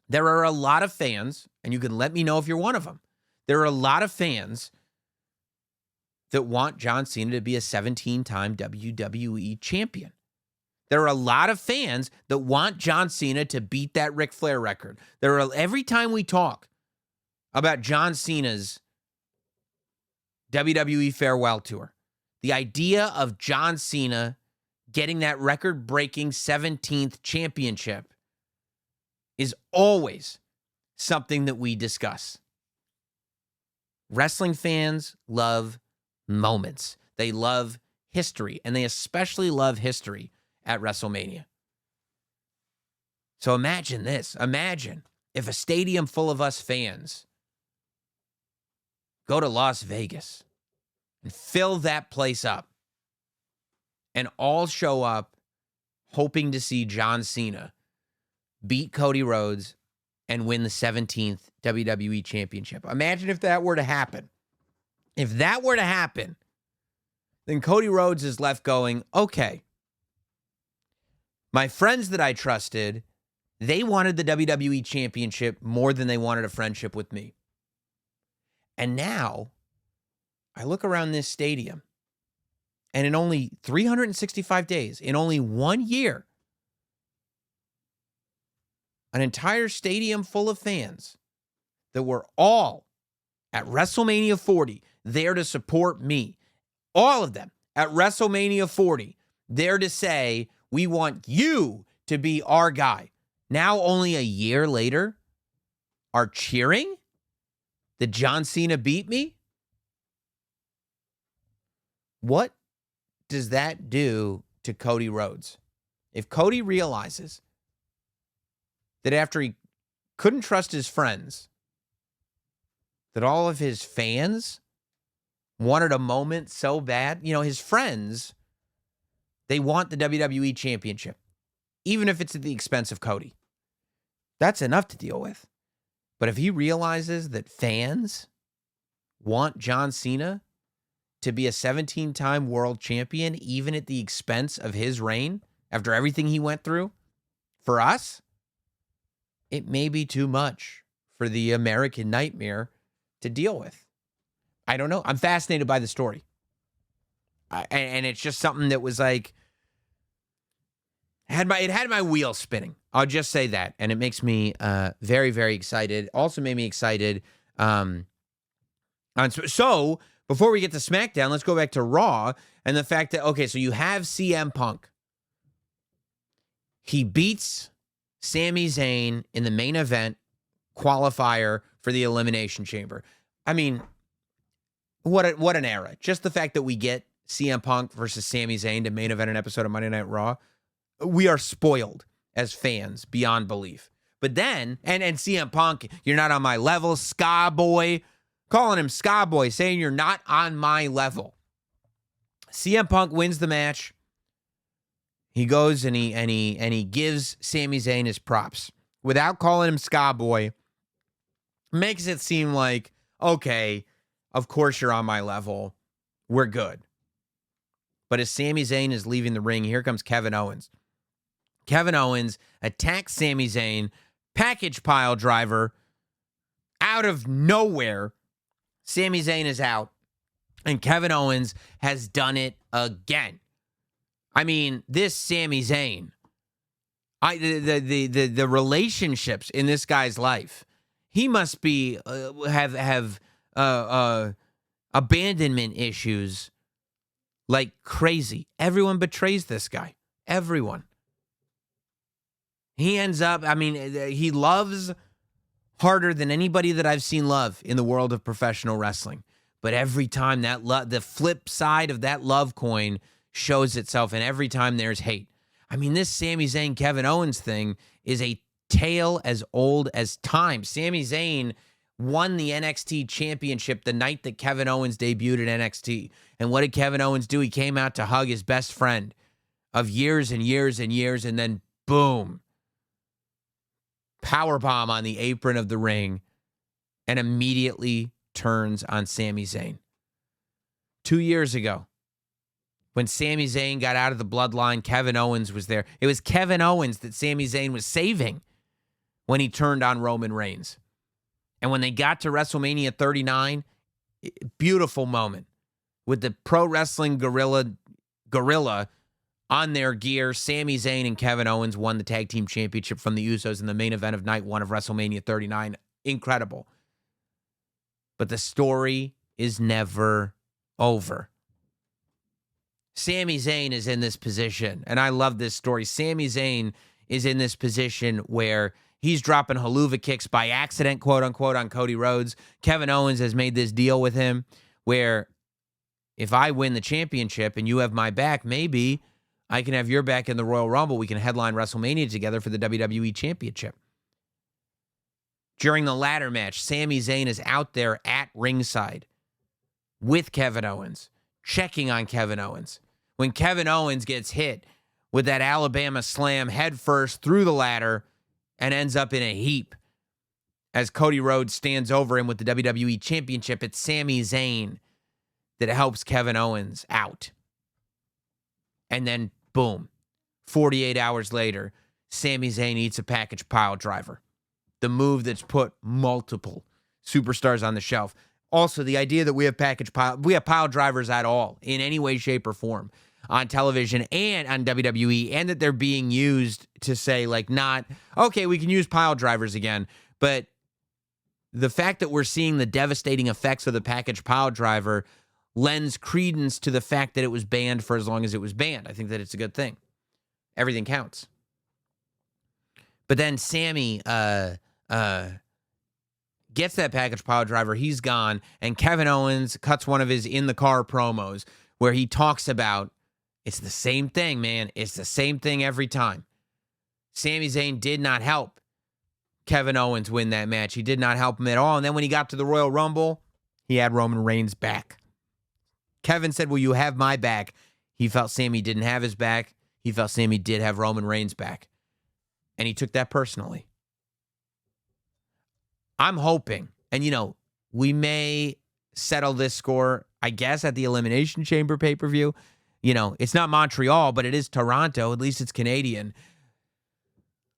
there are a lot of fans, and you can let me know if you're one of them. There are a lot of fans that want John Cena to be a 17-time WWE champion. There are a lot of fans that want John Cena to beat that Ric Flair record. Every time we talk about John Cena's WWE farewell tour, the idea of John Cena getting that record-breaking 17th championship is always something that we discuss. Wrestling fans love moments. They love history, and they especially love history at WrestleMania. So imagine this. Imagine if a stadium full of us fans go to Las Vegas and fill that place up and all show up hoping to see John Cena beat Cody Rhodes and win the 17th WWE Championship. Imagine if that were to happen. If that were to happen, then Cody Rhodes is left going, okay, my friends that I trusted, they wanted the WWE Championship more than they wanted a friendship with me. And now, I look around this stadium, and in only 365 days, in only 1 year, an entire stadium full of fans that were all at WrestleMania 40, there to support me. All of them at WrestleMania 40, there to say, we want you to be our guy. Now, only a year later, are cheering that John Cena beat me? What does that do to Cody Rhodes? If Cody realizes that after he couldn't trust his friends, that all of his fans wanted a moment so bad, his friends, they want the WWE Championship, even if it's at the expense of Cody. That's enough to deal with. But if he realizes that fans want John Cena to be a 17-time world champion, even at the expense of his reign, after everything he went through, for us, it may be too much for the American nightmare to deal with. I don't know. I'm fascinated by the story. And it's just something that was like, it had my wheels spinning. I'll just say that. And it makes me very, very excited. Also made me excited. So before we get to SmackDown, let's go back to Raw and the fact that, okay, so you have CM Punk. He beats Sami Zayn in the main event qualifier for the Elimination Chamber. I mean, what an era. Just the fact that we get CM Punk versus Sami Zayn to main event an episode of Monday Night Raw. We are spoiled as fans beyond belief. But then, and CM Punk, you're not on my level, Ska Boy, calling him Ska Boy, saying you're not on my level. CM Punk wins the match. He goes and he gives Sami Zayn his props without calling him Ska Boy. Makes it seem like, okay, of course you're on my level. We're good. But as Sami Zayn is leaving the ring, here comes Kevin Owens. Kevin Owens attacks Sami Zayn, package pile driver, out of nowhere. Sami Zayn is out, and Kevin Owens has done it again. I mean, this Sami Zayn, the relationships in this guy's life, he must be have abandonment issues like crazy. Everyone betrays this guy. Everyone. He ends up, he loves harder than anybody that I've seen love in the world of professional wrestling. But every time the flip side of that love coin shows itself, and every time there's hate. I mean, this Sami Zayn, Kevin Owens thing is a tale as old as time. Sami Zayn won the NXT championship the night that Kevin Owens debuted at NXT. And what did Kevin Owens do? He came out to hug his best friend of years and years and years, and then boom. Powerbomb on the apron of the ring, and immediately turns on Sami Zayn. 2 years ago, when Sami Zayn got out of the bloodline, Kevin Owens was there. It was Kevin Owens that Sami Zayn was saving when he turned on Roman Reigns. And when they got to WrestleMania 39, beautiful moment with the Pro Wrestling Gorilla on their gear. Sami Zayn and Kevin Owens won the tag team championship from the Usos in the main event of night 1 of WrestleMania 39. Incredible. But the story is never over. Sami Zayn is in this position, and I love this story. Sami Zayn is in this position where he's dropping haluva kicks by accident, quote unquote, on Cody Rhodes. Kevin Owens has made this deal with him where if I win the championship and you have my back, maybe I can have your back in the Royal Rumble. We can headline WrestleMania together for the WWE Championship. During the ladder match, Sami Zayn is out there at ringside with Kevin Owens, checking on Kevin Owens. When Kevin Owens gets hit with that Alabama slam headfirst through the ladder and ends up in a heap as Cody Rhodes stands over him with the WWE Championship, it's Sami Zayn that helps Kevin Owens out. And then, boom, 48 hours later, Sami Zayn eats a package pile driver. The move that's put multiple superstars on the shelf. Also, the idea that we have pile drivers at all, in any way, shape, or form, on television and on WWE, and that they're being used to say, like, not, okay, we can use pile drivers again, but the fact that we're seeing the devastating effects of the package pile driver lends credence to the fact that it was banned for as long as it was banned. I think that it's a good thing. Everything counts. But then Sami gets that package pile driver. He's gone. And Kevin Owens cuts one of his in-the-car promos where he talks about, it's the same thing, man. It's the same thing every time. Sami Zayn did not help Kevin Owens win that match. He did not help him at all. And then when he got to the Royal Rumble, he had Roman Reigns back. Kevin said, "Will you have my back?" He felt Sami didn't have his back. He felt Sami did have Roman Reigns back. And he took that personally. I'm hoping, and we may settle this score, I guess, at the Elimination Chamber pay-per-view. It's not Montreal, but it is Toronto. At least it's Canadian.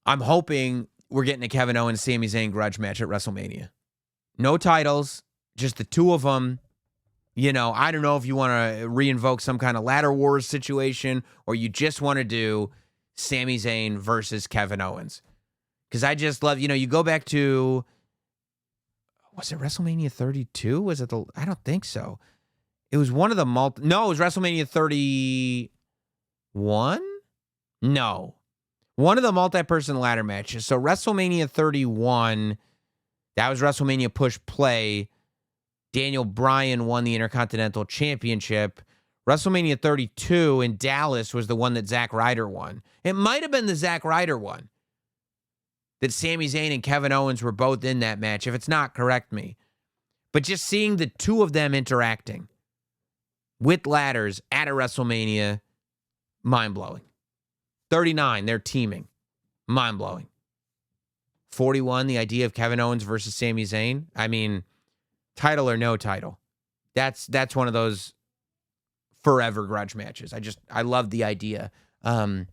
I'm hoping we're getting a Kevin Owens, Sami Zayn grudge match at WrestleMania. No titles, just the two of them. I don't know if you want to reinvoke some kind of ladder wars situation or you just want to do Sami Zayn versus Kevin Owens. Because I just love, you go back to, was it WrestleMania 32? Was it I don't think so. It was one of the no, it was WrestleMania 31? No. One of the multi-person ladder matches. So WrestleMania 31, that was WrestleMania Push Play. Daniel Bryan won the Intercontinental Championship. WrestleMania 32 in Dallas was the one that Zack Ryder won. It might have been the Zack Ryder one. That Sami Zayn and Kevin Owens were both in that match. If it's not, correct me. But just seeing the two of them interacting with ladders at a WrestleMania, mind-blowing. 39, they're teaming. Mind-blowing. 41, the idea of Kevin Owens versus Sami Zayn. I mean, title or no title. That's one of those forever grudge matches. I love the idea. But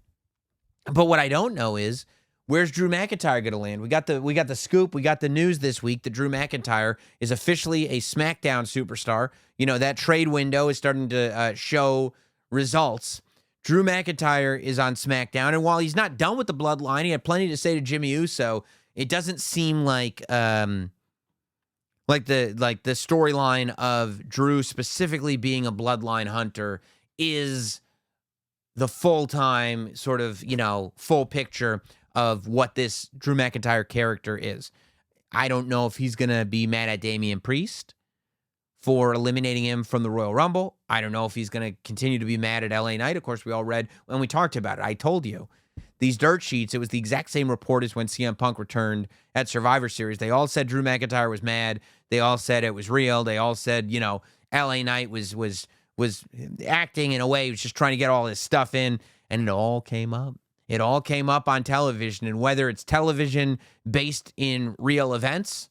what I don't know is, where's Drew McIntyre going to land? We got the scoop. We got the news this week that Drew McIntyre is officially a SmackDown superstar. That trade window is starting to show results. Drew McIntyre is on SmackDown, and while he's not done with the bloodline, he had plenty to say to Jimmy Uso. It doesn't seem like the storyline of Drew specifically being a bloodline hunter is the full-time sort of, full picture of what this Drew McIntyre character is. I don't know if he's going to be mad at Damian Priest for eliminating him from the Royal Rumble. I don't know if he's going to continue to be mad at LA Knight. Of course, we all read when we talked about it. I told you. These dirt sheets, it was the exact same report as when CM Punk returned at Survivor Series. They all said Drew McIntyre was mad. They all said it was real. They all said, LA Knight was acting in a way. He was just trying to get all this stuff in, and it all came up. It all came up on television, and whether it's television based in real events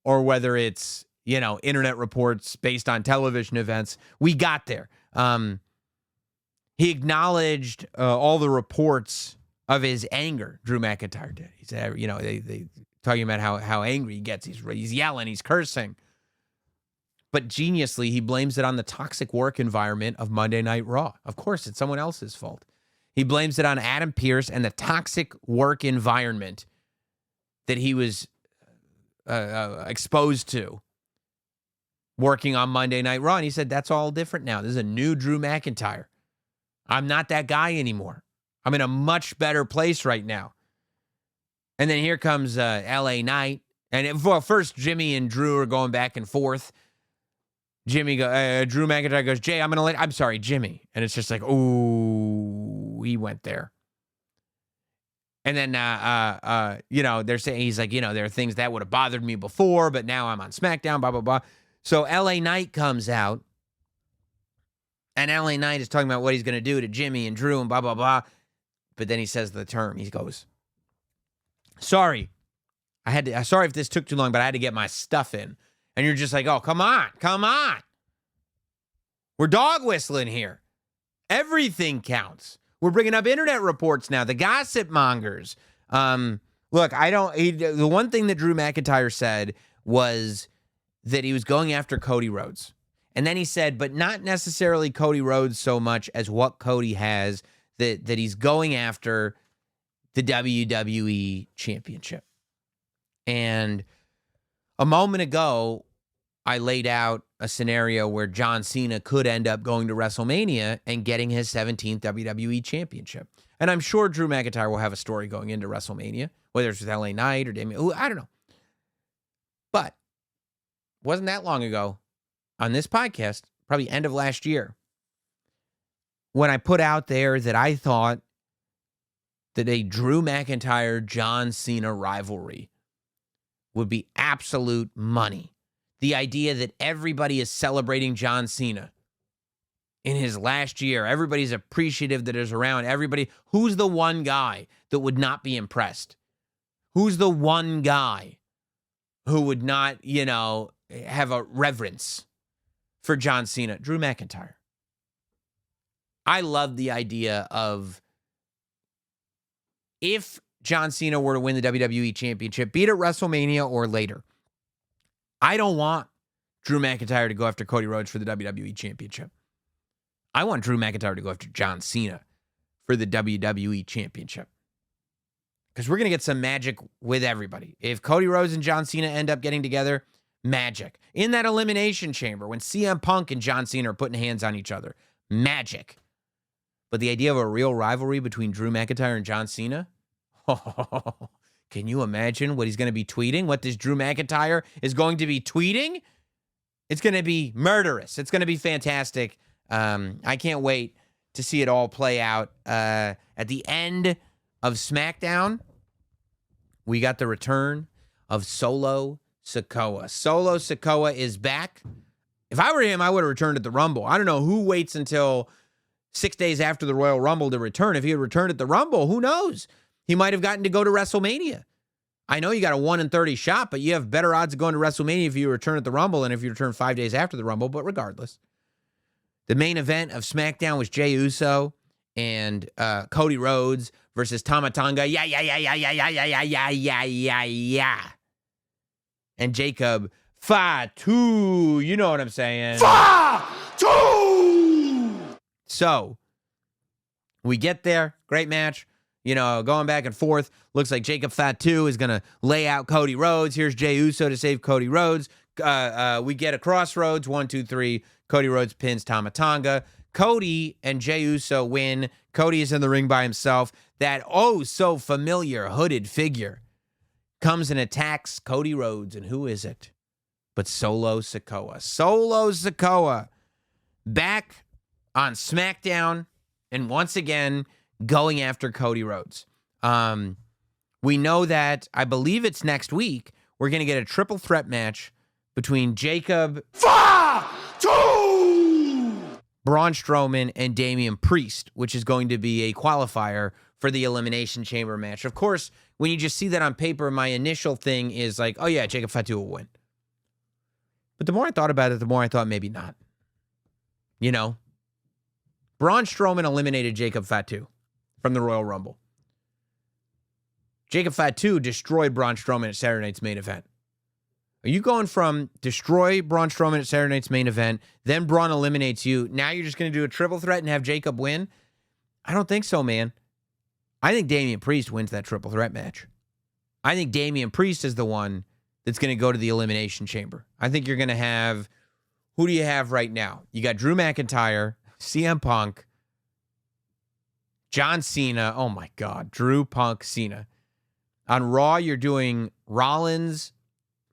or whether it's, internet reports based on television events, we got there. He acknowledged all the reports of his anger, Drew McIntyre did. He said, they talking about how angry he gets. He's yelling, he's cursing. But geniusly, he blames it on the toxic work environment of Monday Night Raw. Of course, it's someone else's fault. He blames it on Adam Pearce and the toxic work environment that he was exposed to working on Monday Night Raw. And he said, that's all different now. This is a new Drew McIntyre. I'm not that guy anymore. I'm in a much better place right now. And then here comes LA Knight. And first, Jimmy and Drew are going back and forth. Drew McIntyre goes, Jay, I'm sorry, Jimmy. And it's just like, ooh, he went there. And then, they're saying, he's like, there are things that would have bothered me before, but now I'm on SmackDown, blah, blah, blah. So LA Knight comes out, and LA Knight is talking about what he's going to do to Jimmy and Drew and blah, blah, blah. But then he says the term. He goes, sorry if this took too long, but I had to get my stuff in. And you're just like, oh, come on. We're dog whistling here. Everything counts. We're bringing up internet reports now, the gossip mongers. Look, the one thing that Drew McIntyre said was that he was going after Cody Rhodes. And then he said, but not necessarily Cody Rhodes so much as what Cody has, that he's going after the WWE Championship. And A moment ago, I laid out a scenario where John Cena could end up going to WrestleMania and getting his 17th WWE Championship. And I'm sure Drew McIntyre will have a story going into WrestleMania, whether it's with LA Knight or Damien. I don't know. But wasn't that long ago on this podcast, probably end of last year, when I put out there that I thought that a Drew McIntyre-John Cena rivalry would be absolute money. The idea that everybody is celebrating John Cena in his last year. Everybody's appreciative that is around. Everybody. Who's the one guy that would not be impressed? Who's the one guy who would not, have a reverence for John Cena? Drew McIntyre. I love the idea of if John Cena were to win the WWE Championship, be it at WrestleMania or later, I don't want Drew McIntyre to go after Cody Rhodes for the WWE Championship. I want Drew McIntyre to go after John Cena for the WWE Championship. Because we're going to get some magic with everybody. If Cody Rhodes and John Cena end up getting together, magic. In that Elimination Chamber, when CM Punk and John Cena are putting hands on each other, magic. But the idea of a real rivalry between Drew McIntyre and John Cena? Can you imagine what he's going to be tweeting? What this Drew McIntyre is going to be tweeting? It's going to be murderous. It's going to be fantastic. I can't wait to see it all play out. At the end of SmackDown, we got the return of Solo Sikoa. Solo Sikoa is back. If I were him, I would have returned at the Rumble. I don't know who waits until 6 days after the Royal Rumble to return. If he had returned at the Rumble, who knows? He might have gotten to go to WrestleMania. I know you got a 1 in 30 shot, but you have better odds of going to WrestleMania if you return at the Rumble than if you return 5 days after the Rumble, but regardless. The main event of SmackDown was Jey Uso and Cody Rhodes versus Tama Tonga. Yeah. And Jacob Fatu. You know what I'm saying. Fatu! So, we get there. Great match. Going back and forth. Looks like Jacob Fatu is going to lay out Cody Rhodes. Here's Jey Uso to save Cody Rhodes. We get a crossroads. 1, 2, 3. Cody Rhodes pins Tama Tonga. Cody and Jey Uso win. Cody is in the ring by himself. That so familiar hooded figure comes and attacks Cody Rhodes. And who is it? But Solo Sikoa. Solo Sikoa back on SmackDown. And once again, going after Cody Rhodes. We know that, I believe it's next week, we're going to get a triple threat match between Jacob, Braun Strowman, and Damian Priest, which is going to be a qualifier for the Elimination Chamber match. Of course, when you just see that on paper, my initial thing is like, oh yeah, Jacob Fatu will win. But the more I thought about it, the more I thought maybe not. Braun Strowman eliminated Jacob Fatu from the Royal Rumble. Jacob Fatu destroyed Braun Strowman at Saturday Night's main event. Are you going from destroy Braun Strowman at Saturday Night's main event, then Braun eliminates you, now you're just going to do a triple threat and have Jacob win? I don't think so, man. I think Damian Priest wins that triple threat match. I think Damian Priest is the one that's going to go to the Elimination Chamber. I think you're going to have, who do you have right now? You got Drew McIntyre, CM Punk, John Cena. Oh my God. Drew, Punk, Cena. On Raw, you're doing Rollins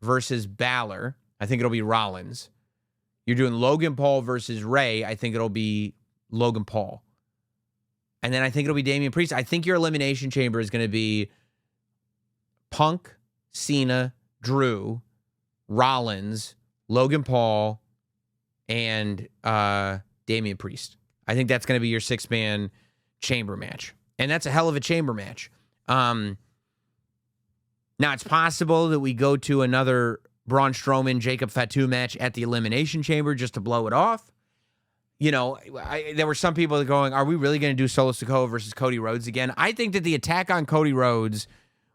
versus Balor. I think it'll be Rollins. You're doing Logan Paul versus Ray. I think it'll be Logan Paul. And then I think it'll be Damian Priest. I think your Elimination Chamber is going to be Punk, Cena, Drew, Rollins, Logan Paul, and Damian Priest. I think that's going to be your 6-man chamber match. And that's a hell of a chamber match. Now, it's possible that we go to another Braun Strowman, Jacob Fatu match at the Elimination Chamber just to blow it off. There were some people going, are we really going to do Solo Sikoa versus Cody Rhodes again? I think that the attack on Cody Rhodes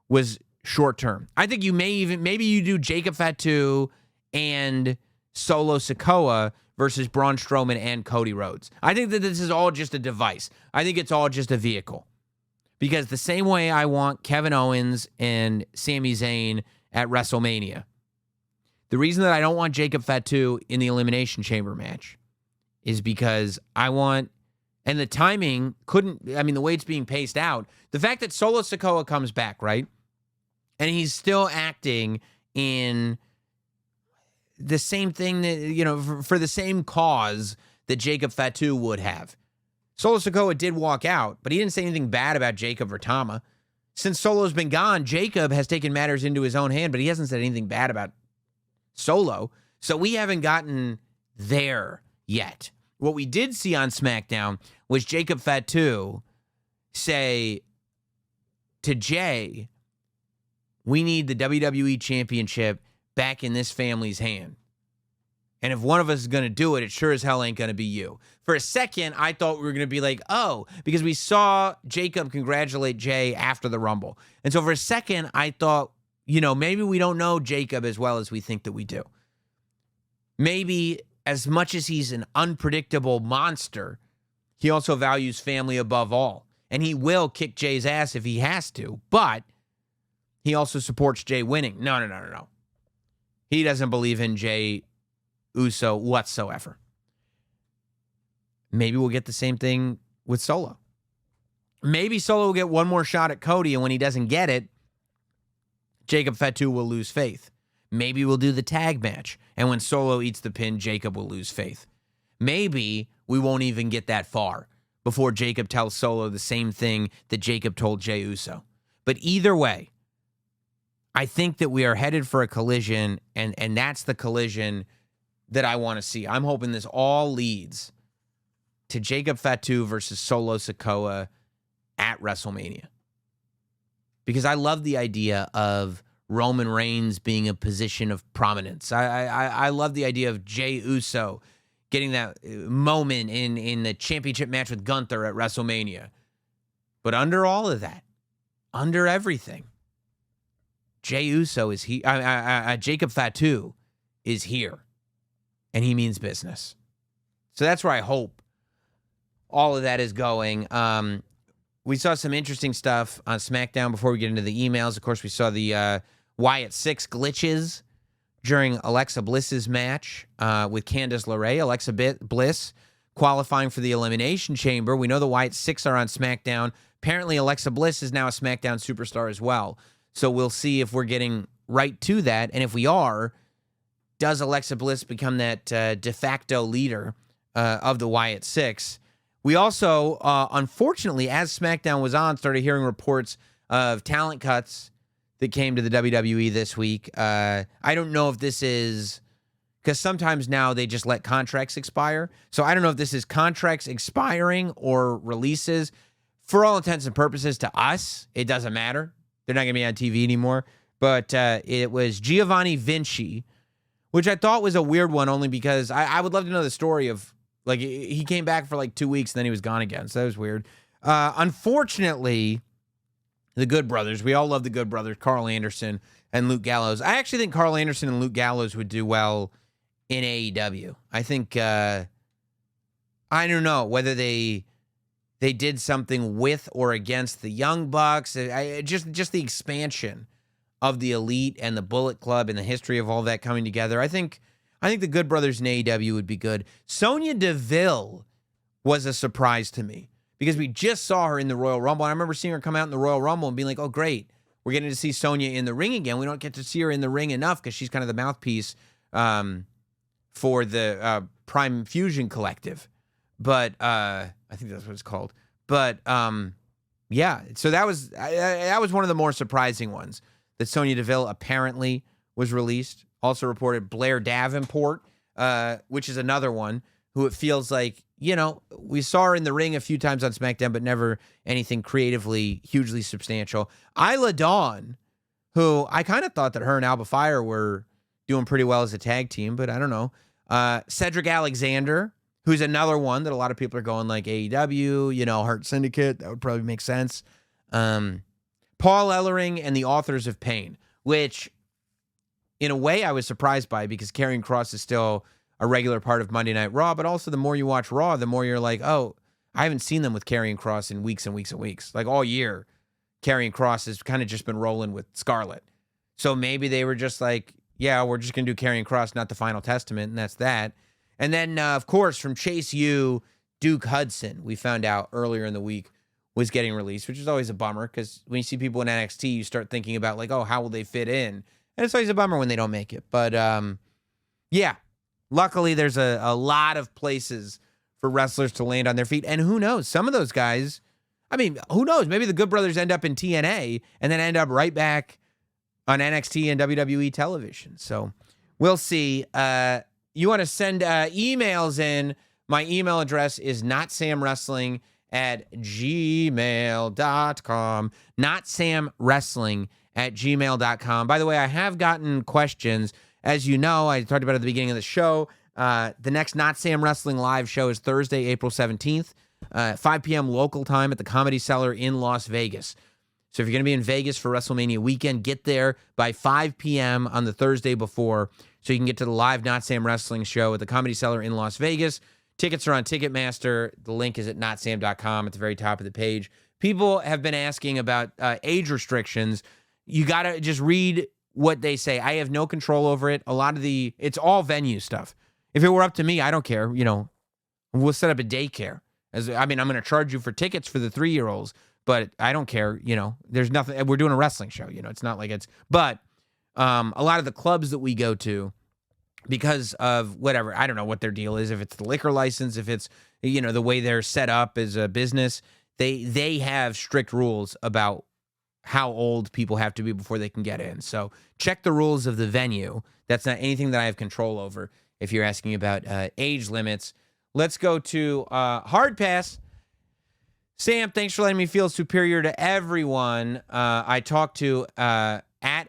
was short term. I think maybe you do Jacob Fatu and Solo Sikoa versus Braun Strowman and Cody Rhodes. I think that this is all just a device. I think it's all just a vehicle. Because the same way I want Kevin Owens and Sami Zayn at WrestleMania, The reason that I don't want Jacob Fatu in the Elimination Chamber match is because I want, and the timing the way it's being paced out, the fact that Solo Sikoa comes back, right? And he's still acting in the same thing that, for the same cause that Jacob Fatu would have. Solo Sikoa did walk out, but he didn't say anything bad about Jacob or Tama. Since Solo's been gone, Jacob has taken matters into his own hand, but he hasn't said anything bad about Solo. So we haven't gotten there yet. What we did see on SmackDown was Jacob Fatu say to Jay, we need the WWE Championship back in this family's hand. And if one of us is going to do it, it sure as hell ain't going to be you. For a second, I thought we were going to be like, oh, because we saw Jacob congratulate Jay after the Rumble. And so for a second, I thought, maybe we don't know Jacob as well as we think that we do. Maybe as much as he's an unpredictable monster, he also values family above all. And he will kick Jay's ass if he has to, but he also supports Jay winning. No. He doesn't believe in Jay Uso whatsoever. Maybe we'll get the same thing with Solo. Maybe Solo will get one more shot at Cody, and when he doesn't get it, Jacob Fatu will lose faith. Maybe we'll do the tag match, and when Solo eats the pin, Jacob will lose faith. Maybe we won't even get that far before Jacob tells Solo the same thing that Jacob told Jey Uso. But either way, I think that we are headed for a collision, and that's the collision that I want to see. I'm hoping this all leads to Jacob Fatu versus Solo Sikoa at WrestleMania. Because I love the idea of Roman Reigns being a position of prominence. I love the idea of Jey Uso getting that moment in the championship match with Gunther at WrestleMania. But under all of that, under everything, Jey Uso is here. Jacob Fatu is here. And he means business. So that's where I hope all of that is going. We saw some interesting stuff on SmackDown before we get into the emails. Of course, we saw the Wyatt 6 glitches during Alexa Bliss's match with Candice LeRae. Alexa Bliss qualifying for the Elimination Chamber. We know the Wyatt 6 are on SmackDown. Apparently, Alexa Bliss is now a SmackDown superstar as well. So we'll see if we're getting right to that. And if we are, does Alexa Bliss become that de facto leader of the Wyatt 6? We also, unfortunately, as SmackDown was on, started hearing reports of talent cuts that came to the WWE this week. I don't know if this is, because sometimes now they just let contracts expire. So I don't know if this is contracts expiring or releases. For all intents and purposes, to us, it doesn't matter. They're not going to be on TV anymore. But it was Giovanni Vinci, which I thought was a weird one only because I would love to know the story of, like, he came back for like 2 weeks and then he was gone again. So that was weird. Unfortunately, the Good Brothers, we all love the Good Brothers, Carl Anderson and Luke Gallows. I actually think Carl Anderson and Luke Gallows would do well in AEW. I think, I don't know whether they did something with or against the Young Bucks. Just the expansion of the Elite and the Bullet Club and the history of all that coming together. I think the Good Brothers in AEW would be good. Sonya Deville was a surprise to me because we just saw her in the Royal Rumble. And I remember seeing her come out in the Royal Rumble and being like, oh, great. We're getting to see Sonya in the ring again. We don't get to see her in the ring enough because she's kind of the mouthpiece for the Prime Fusion Collective. But I think that's what it's called. But yeah, so that was one of the more surprising ones. That Sonya Deville apparently was released. Also reported Blair Davenport, which is another one who it feels like, we saw her in the ring a few times on SmackDown, but never anything creatively hugely substantial. Isla Dawn, who I kind of thought that her and Alba Fire were doing pretty well as a tag team, but I don't know. Cedric Alexander, who's another one that a lot of people are going like AEW, Hurt Syndicate. That would probably make sense. Paul Ellering and the Authors of Pain, which in a way I was surprised by because Karrion Kross is still a regular part of Monday Night Raw, but also the more you watch Raw, the more you're like, oh, I haven't seen them with Karrion Kross in weeks and weeks and weeks. Like all year, Karrion Kross has kind of just been rolling with Scarlett. So maybe they were just like, yeah, we're just going to do Karrion Kross, not the Final Testament, and that's that. And then, of course, from Chase U, Duke Hudson, we found out earlier in the week, was getting released, which is always a bummer because when you see people in NXT, you start thinking about, like, oh, how will they fit in? And it's always a bummer when they don't make it. But, yeah, luckily there's a lot of places for wrestlers to land on their feet. And who knows? Some of those guys, I mean, who knows? Maybe the Good Brothers end up in TNA and then end up right back on NXT and WWE television. So we'll see. You want to send emails in. My email address is notsamwrestling@gmail.com. Notsamwrestling@gmail.com. By the way, I have gotten questions. As you know, I talked about at the beginning of the show. The next Not Sam Wrestling live show is Thursday, April 17th, 5 p.m. local time at the Comedy Cellar in Las Vegas. So if you're going to be in Vegas for WrestleMania weekend, get there by 5 p.m. on the Thursday before so you can get to the live Not Sam Wrestling show at the Comedy Cellar in Las Vegas. Tickets are on Ticketmaster. The link is at notsam.com at the very top of the page. People have been asking about age restrictions. You got to just read what they say. I have no control over it. It's all venue stuff. If it were up to me, I don't care. You know, we'll set up a daycare. I'm going to charge you for tickets for the 3-year-olds, but I don't care. You know, there's nothing. We're doing a wrestling show. You know, it's not like it's. But a lot of the clubs that we go to, because of whatever, I don't know what their deal is. If it's the liquor license, if it's, you know, the way they're set up as a business, they have strict rules about how old people have to be before they can get in. So check the rules of the venue. That's not anything that I have control over. If you're asking about age limits, let's go to Hard Pass. Sam, thanks for letting me feel superior to everyone I talked to at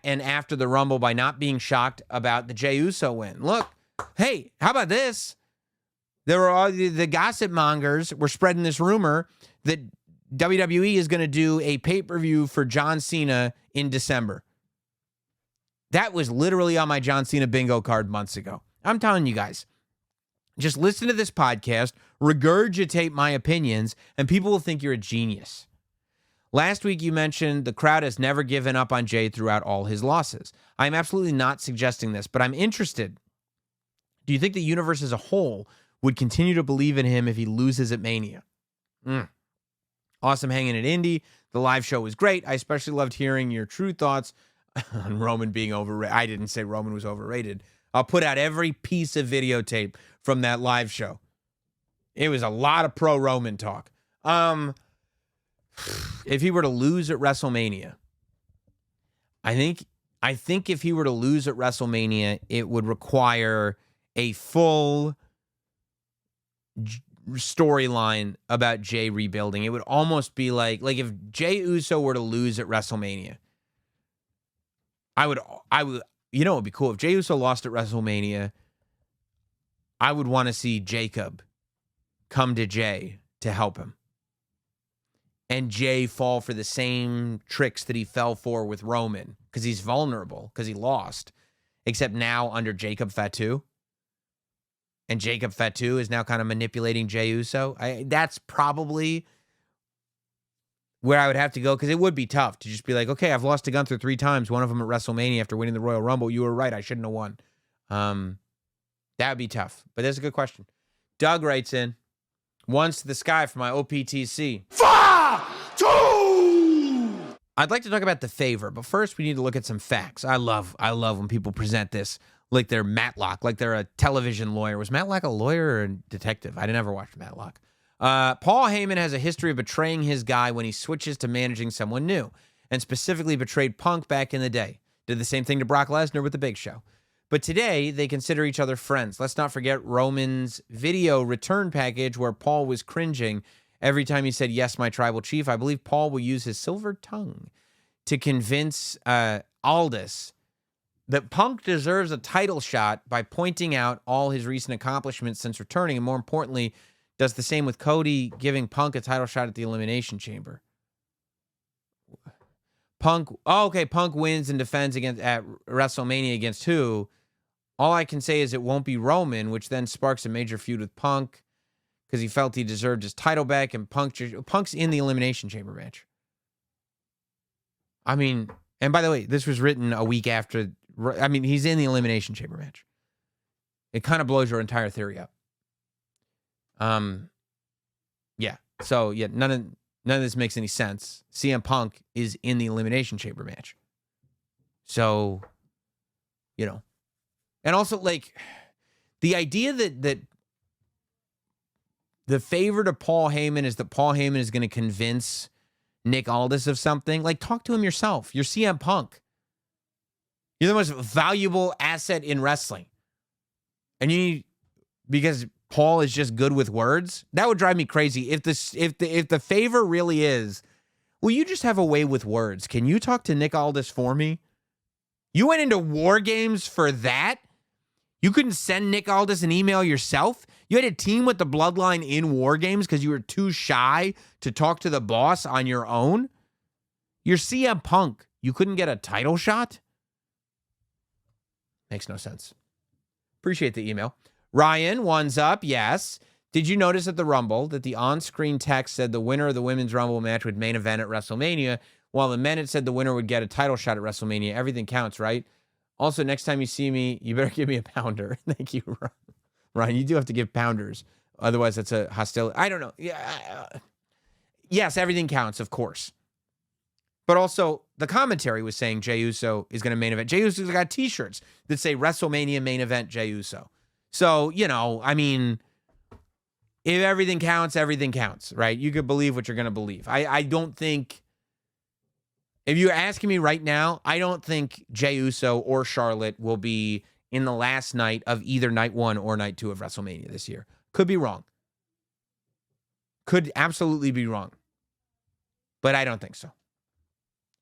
and after the Rumble by not being shocked about the Jey Uso win. Look, hey, how about this? There were all the gossip mongers were spreading this rumor that WWE is going to do a pay-per-view for John Cena in December. That was literally on my John Cena bingo card months ago. I'm telling you guys, just listen to this podcast, regurgitate my opinions, and people will think you're a genius. Last week, you mentioned the crowd has never given up on Jey throughout all his losses. I'm absolutely not suggesting this, but I'm interested. Do you think the universe as a whole would continue to believe in him if he loses at Mania? Awesome hanging at Indy. The live show was great. I especially loved hearing your true thoughts on Roman being overrated. I didn't say Roman was overrated. I'll put out every piece of videotape from that live show. It was a lot of pro-Roman talk. If he were to lose at WrestleMania, I think if he were to lose at WrestleMania, it would require a full storyline about Jey rebuilding. It would almost be like if Jey Uso were to lose at WrestleMania, I would, you know, it would be cool if Jey Uso lost at WrestleMania. I would want to see Jacob come to Jey to help him. And Jey fall for the same tricks that he fell for with Roman because he's vulnerable, because he lost, except now under Jacob Fatu. And Jacob Fatu is now kind of manipulating Jey Uso. That's probably where I would have to go because it would be tough to just be like, okay, I've lost to Gunther 3 times, one of them at WrestleMania after winning the Royal Rumble. You were right. I shouldn't have won. That would be tough. But that's a good question. Doug writes in, once to the sky for my OPTC. 2! I'd like to talk about the favor, but first we need to look at some facts. I love when people present this like they're Matlock, like they're a television lawyer. Was Matlock a lawyer or a detective? I never watched Matlock. Paul Heyman has a history of betraying his guy when he switches to managing someone new, and specifically betrayed Punk back in the day. Did the same thing to Brock Lesnar with the Big Show. But today, they consider each other friends. Let's not forget Roman's video return package where Paul was cringing every time he said, yes, my tribal chief. I believe Paul will use his silver tongue to convince Aldis that Punk deserves a title shot by pointing out all his recent accomplishments since returning, and more importantly, does the same with Cody giving Punk a title shot at the Elimination Chamber. Punk wins and defends at WrestleMania against who? All I can say is it won't be Roman, which then sparks a major feud with Punk because he felt he deserved his title back, and Punk's in the Elimination Chamber match. I mean, and by the way, this was written a week after I mean, he's in the Elimination Chamber match. It kind of blows your entire theory up. Yeah. So, yeah, none of this makes any sense. CM Punk is in the Elimination Chamber match. So, you know. And also, like, the idea that the favor to Paul Heyman is that Paul Heyman is going to convince Nick Aldis of something. Like, talk to him yourself. You're CM Punk. You're the most valuable asset in wrestling. And because Paul is just good with words, that would drive me crazy. If the favor really is, will you just have a way with words? Can you talk to Nick Aldis for me? You went into War Games for that? You couldn't send Nick Aldis an email yourself? You had a team with the Bloodline in War Games because you were too shy to talk to the boss on your own? You're CM Punk. You couldn't get a title shot? Makes no sense. Appreciate the email. Ryan, one's up, yes. Did you notice at the Rumble that the on-screen text said the winner of the Women's Rumble match would main event at WrestleMania, while the men it said the winner would get a title shot at WrestleMania? Everything counts, right? Also, next time you see me, you better give me a pounder. Thank you, Ryan. You do have to give pounders. Otherwise, that's a hostility. I don't know. Yeah. Yes, everything counts, of course. But also, the commentary was saying Jey Uso is going to main event. Jey Uso's got T-shirts that say WrestleMania main event Jey Uso. So, you know, I mean, if everything counts, right? You could believe what you're going to believe. I don't think, if you're asking me right now, I don't think Jey Uso or Charlotte will be in the last night of either night 1 or night 2 of WrestleMania this year. Could be wrong. Could absolutely be wrong. But I don't think so.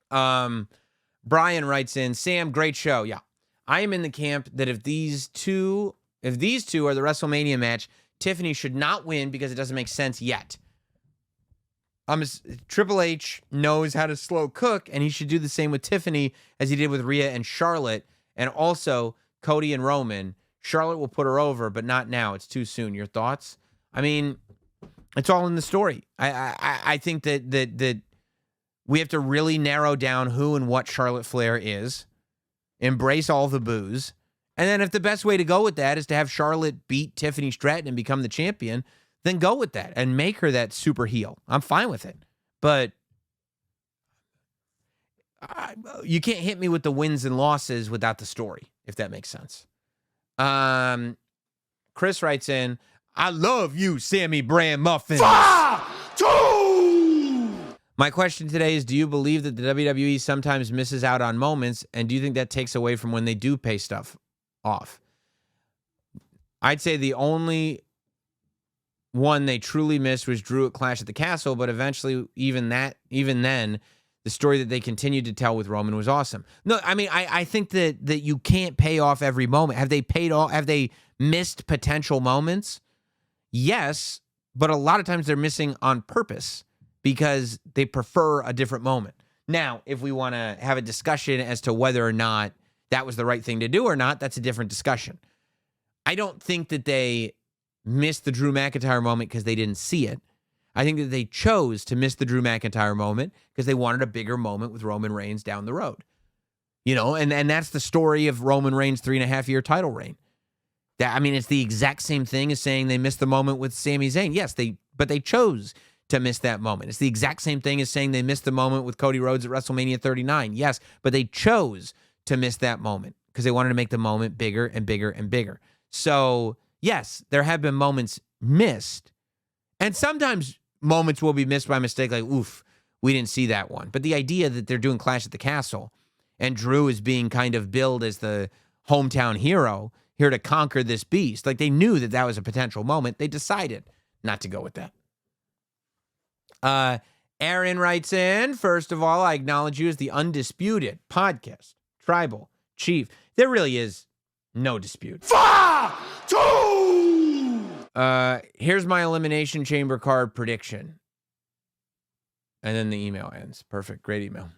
Brian writes in, Sam, great show. Yeah. I am in the camp that if these two are the WrestleMania match, Tiffany should not win because it doesn't make sense yet. Triple H knows how to slow cook, and he should do the same with Tiffany as he did with Rhea and Charlotte, and also Cody and Roman. Charlotte will put her over, but not now. It's too soon. Your thoughts? I mean, it's all in the story. I think that we have to really narrow down who and what Charlotte Flair is, embrace all the boos, and then if the best way to go with that is to have Charlotte beat Tiffany Stratton and become the champion, then go with that and make her that super heel. I'm fine with it. But you can't hit me with the wins and losses without the story, if that makes sense. Chris writes in, I love you, Sammy Brand Muffins. 5-2! My question today is, do you believe that the WWE sometimes misses out on moments, and do you think that takes away from when they do pay stuff off? I'd say the only one they truly missed was Drew at Clash at the Castle, but eventually, even then, the story that they continued to tell with Roman was awesome. No, I mean, I think that you can't pay off every moment. Have they missed potential moments? Yes, but a lot of times they're missing on purpose because they prefer a different moment. Now, if we want to have a discussion as to whether or not that was the right thing to do or not, that's a different discussion. I don't think that they missed the Drew McIntyre moment because they didn't see it. I think that they chose to miss the Drew McIntyre moment because they wanted a bigger moment with Roman Reigns down the road. You know, and that's the story of Roman Reigns' 3.5-year title reign. It's the exact same thing as saying they missed the moment with Sami Zayn. Yes, but they chose to miss that moment. It's the exact same thing as saying they missed the moment with Cody Rhodes at WrestleMania 39. Yes, but they chose to miss that moment because they wanted to make the moment bigger and bigger and bigger. So, yes, there have been moments missed. And sometimes moments will be missed by mistake, like, oof, we didn't see that one. But the idea that they're doing Clash at the Castle and Drew is being kind of billed as the hometown hero here to conquer this beast, like they knew that was a potential moment. They decided not to go with that. Aaron writes in, first of all, I acknowledge you as the undisputed podcast tribal chief. There really is no dispute. 5-2! Here's my Elimination Chamber card prediction. And then the email ends. Perfect. Great email.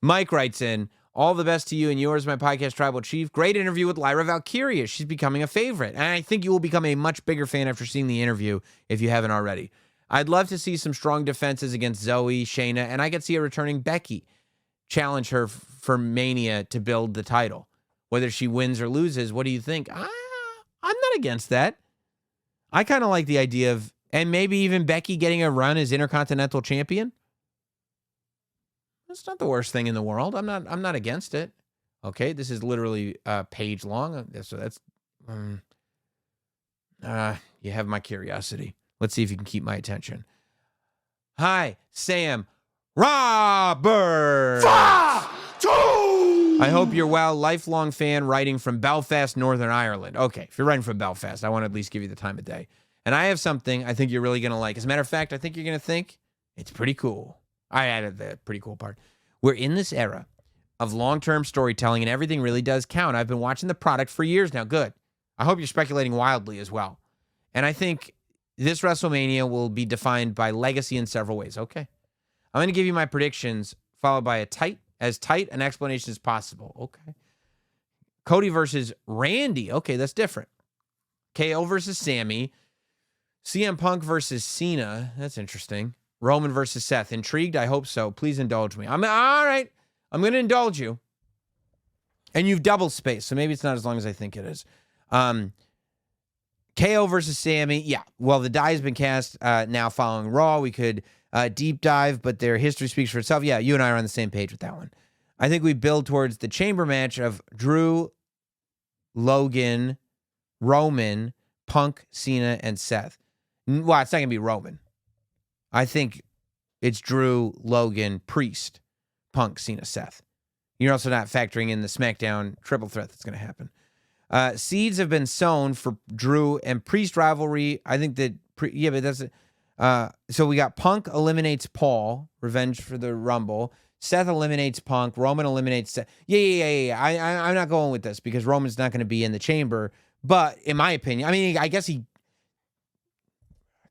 Mike writes in, all the best to you and yours, my podcast tribal chief. Great interview with Lyra Valkyria. She's becoming a favorite. And I think you will become a much bigger fan after seeing the interview if you haven't already. I'd love to see some strong defenses against Zoe, Shayna, and I could see a returning Becky. challenge her for Mania to build the title. Whether she wins or loses, what do you think? I'm not against that. I kind of like the idea of, and maybe even Becky getting a run as Intercontinental Champion. That's not the worst thing in the world. I'm not against it. Okay, this is literally a page long. So that's, you have my curiosity. Let's see if you can keep my attention. Hi, Sam Roberts. I hope you're well. Lifelong fan writing from Belfast, Northern Ireland. Okay, if you're writing from Belfast, I want to at least give you the time of day. And I have something I think you're really going to like. As a matter of fact, I think you're going to think it's pretty cool. I added the pretty cool part. We're in this era of long-term storytelling, and everything really does count. I've been watching the product for years now. Good. I hope you're speculating wildly as well. And I think this WrestleMania will be defined by legacy in several ways. Okay. I'm going to give you my predictions, followed by as tight an explanation as possible. Okay. Cody versus Randy. Okay, that's different. KO versus Sami. CM Punk versus Cena. That's interesting. Roman versus Seth. Intrigued? I hope so. Please indulge me. I'm all right. I'm going to indulge you. And you've double spaced, so maybe it's not as long as I think it is. KO versus Sami. Yeah. Well, the die has been cast now following Raw. We could deep dive, but their history speaks for itself. Yeah, you and I are on the same page with that one. I think we build towards the chamber match of Drew, Logan, Roman, Punk, Cena, and Seth. Well, it's not going to be Roman. I think it's Drew, Logan, Priest, Punk, Cena, Seth. You're also not factoring in the SmackDown triple threat that's going to happen. Seeds have been sown for Drew and Priest rivalry. I think that, but that's so we got Punk eliminates Paul, revenge for the Rumble. Seth eliminates Punk. Roman eliminates Seth. Yeah. I'm not going with this because Roman's not going to be in the chamber. But in my opinion, I mean, I guess he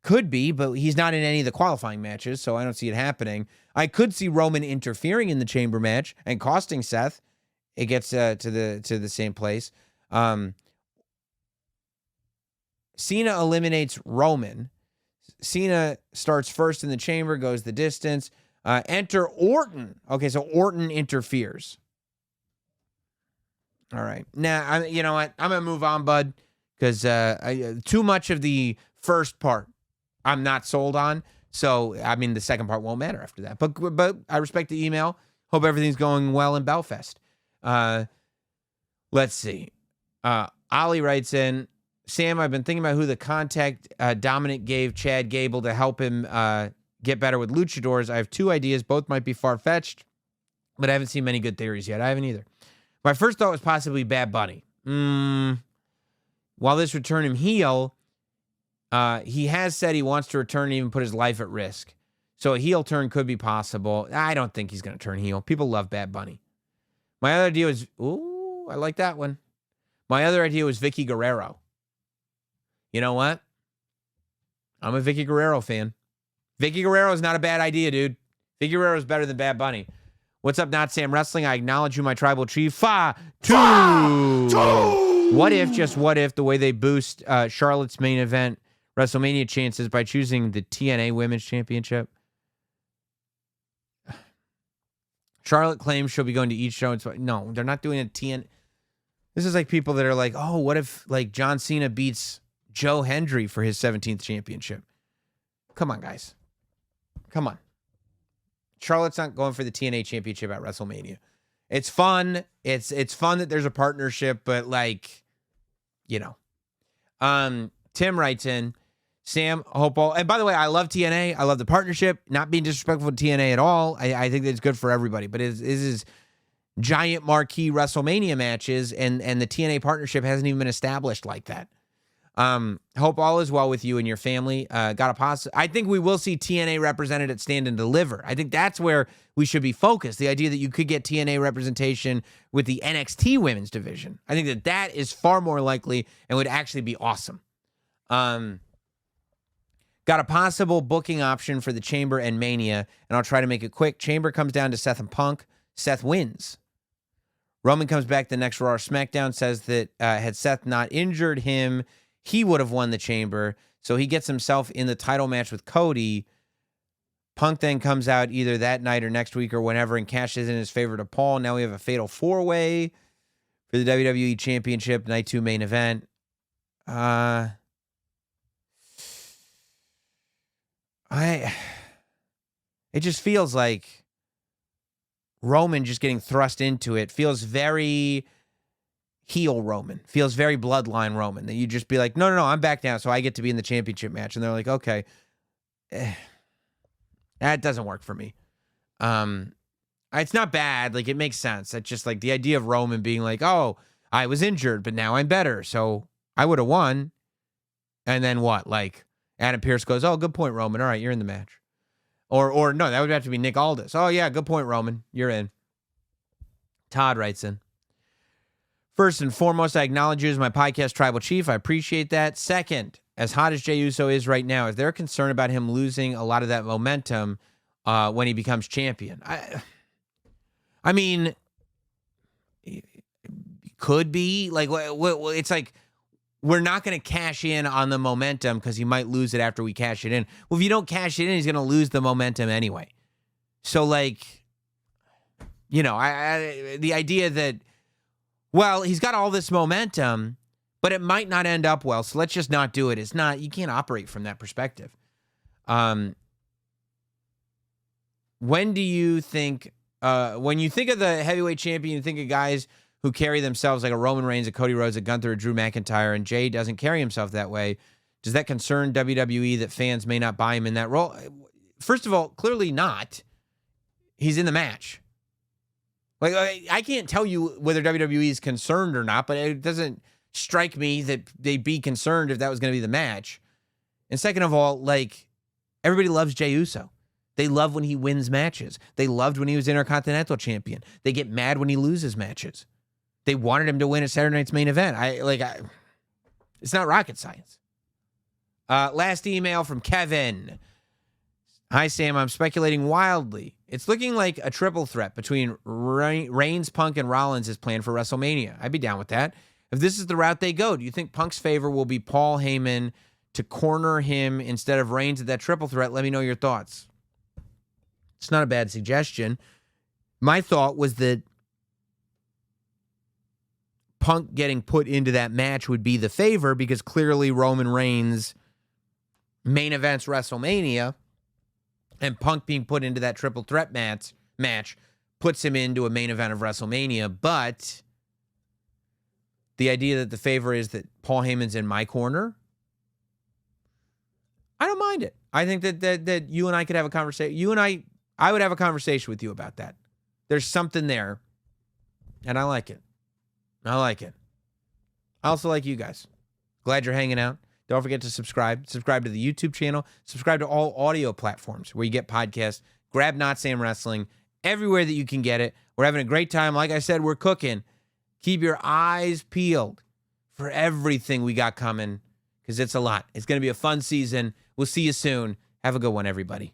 could be, but he's not in any of the qualifying matches, so I don't see it happening. I could see Roman interfering in the chamber match and costing Seth. It gets to the same place. Cena eliminates Roman. Cena starts first in the chamber, goes the distance. Enter Orton. Okay, so Orton interferes. All right. Now, you know what? I'm going to move on, bud, because too much of the first part I'm not sold on. So, I mean, the second part won't matter after that. But I respect the email. Hope everything's going well in Belfast. Let's see. Ollie writes in, Sam, I've been thinking about who the contact Dominic gave Chad Gable to help him get better with luchadors. I have two ideas. Both might be far-fetched, but I haven't seen many good theories yet. I haven't either. My first thought was possibly Bad Bunny. While this would turn him heel, he has said he wants to return and even put his life at risk. So a heel turn could be possible. I don't think he's going to turn heel. People love Bad Bunny. My other idea was, I like that one. My other idea was Vicky Guerrero. You know what? I'm a Vicky Guerrero fan. Vicky Guerrero is not a bad idea, dude. Vicky Guerrero is better than Bad Bunny. What's up, Notsam Wrestling? I acknowledge you, my tribal chief. Two. What if, just what if, the way they boost Charlotte's main event WrestleMania chances by choosing the TNA Women's Championship? Charlotte claims she'll be going to each show. No, they're not doing a TNA. This is like people that are like, oh, what if like John Cena beats Joe Hendry for his 17th championship? Come on, guys. Come on. Charlotte's not going for the TNA championship at WrestleMania. It's fun. It's fun that there's a partnership, but like, you know. Tim writes in, Sam, hope all, and by the way, I love TNA. I love the partnership. Not being disrespectful to TNA at all. I think that it's good for everybody, but it is giant marquee WrestleMania matches, and the TNA partnership hasn't even been established like that. Hope all is well with you and your family. I think we will see TNA represented at Stand and Deliver. I think that's where we should be focused. The idea that you could get TNA representation with the NXT women's division. I think that is far more likely and would actually be awesome. Got a possible booking option for the Chamber and Mania, and I'll try to make it quick. Chamber comes down to Seth and Punk. Seth wins. Roman comes back the next Raw or SmackDown, says that had Seth not injured him, he would have won the Chamber. So he gets himself in the title match with Cody. Punk then comes out either that night or next week or whenever and cashes in his favor to Paul. Now we have a fatal 4-way for the WWE Championship Night 2 main event. It just feels like Roman just getting thrust into it feels very heel Roman, feels very bloodline Roman, that you just be like, no, I'm back down, so I get to be in the championship match. And they're like, okay, that doesn't work for me. It's not bad. Like, it makes sense. It's just like the idea of Roman being like, oh, I was injured, but now I'm better, so I would have won. And then what? Like, Adam Pearce goes, oh, good point, Roman. All right, you're in the match. Or no, that would have to be Nick Aldis. Oh, yeah, good point, Roman. You're in. Todd writes in. First and foremost, I acknowledge you as my podcast tribal chief. I appreciate that. Second, as hot as Jey Uso is right now, is there a concern about him losing a lot of that momentum when he becomes champion? I mean, could be. Like, it's like, we're not going to cash in on the momentum because he might lose it after we cash it in. Well, if you don't cash it in, he's going to lose the momentum anyway. So, like, you know, the idea that, well, he's got all this momentum, but it might not end up well, so let's just not do it. It's not, you can't operate from that perspective. When do you think, when you think of the heavyweight champion, you think of guys who carry themselves like a Roman Reigns, a Cody Rhodes, a Gunther, a Drew McIntyre, and Jey doesn't carry himself that way. Does that concern WWE that fans may not buy him in that role? First of all, clearly not. He's in the match. Like, I can't tell you whether WWE is concerned or not, but it doesn't strike me that they'd be concerned if that was going to be the match. And second of all, like, everybody loves Jey Uso. They love when he wins matches. They loved when he was Intercontinental Champion. They get mad when he loses matches. They wanted him to win at Saturday night's main event. It's not rocket science. Last email from Kevin. Hi, Sam. I'm speculating wildly. It's looking like a triple threat between Reigns, Punk, and Rollins is planned for WrestleMania. I'd be down with that. If this is the route they go, do you think Punk's favor will be Paul Heyman to corner him instead of Reigns at that triple threat? Let me know your thoughts. It's not a bad suggestion. My thought was that Punk getting put into that match would be the favor because clearly Roman Reigns main events WrestleMania, and Punk being put into that triple threat match puts him into a main event of WrestleMania. But the idea that the favor is that Paul Heyman's in my corner, I don't mind it. I think that you and I could have a conversation. I would have a conversation with you about that. There's something there, and I like it. I like it. I also like you guys. Glad you're hanging out. Don't forget to subscribe. Subscribe to the YouTube channel. Subscribe to all audio platforms where you get podcasts. Grab Notsam Wrestling everywhere that you can get it. We're having a great time. Like I said, we're cooking. Keep your eyes peeled for everything we got coming because it's a lot. It's going to be a fun season. We'll see you soon. Have a good one, everybody.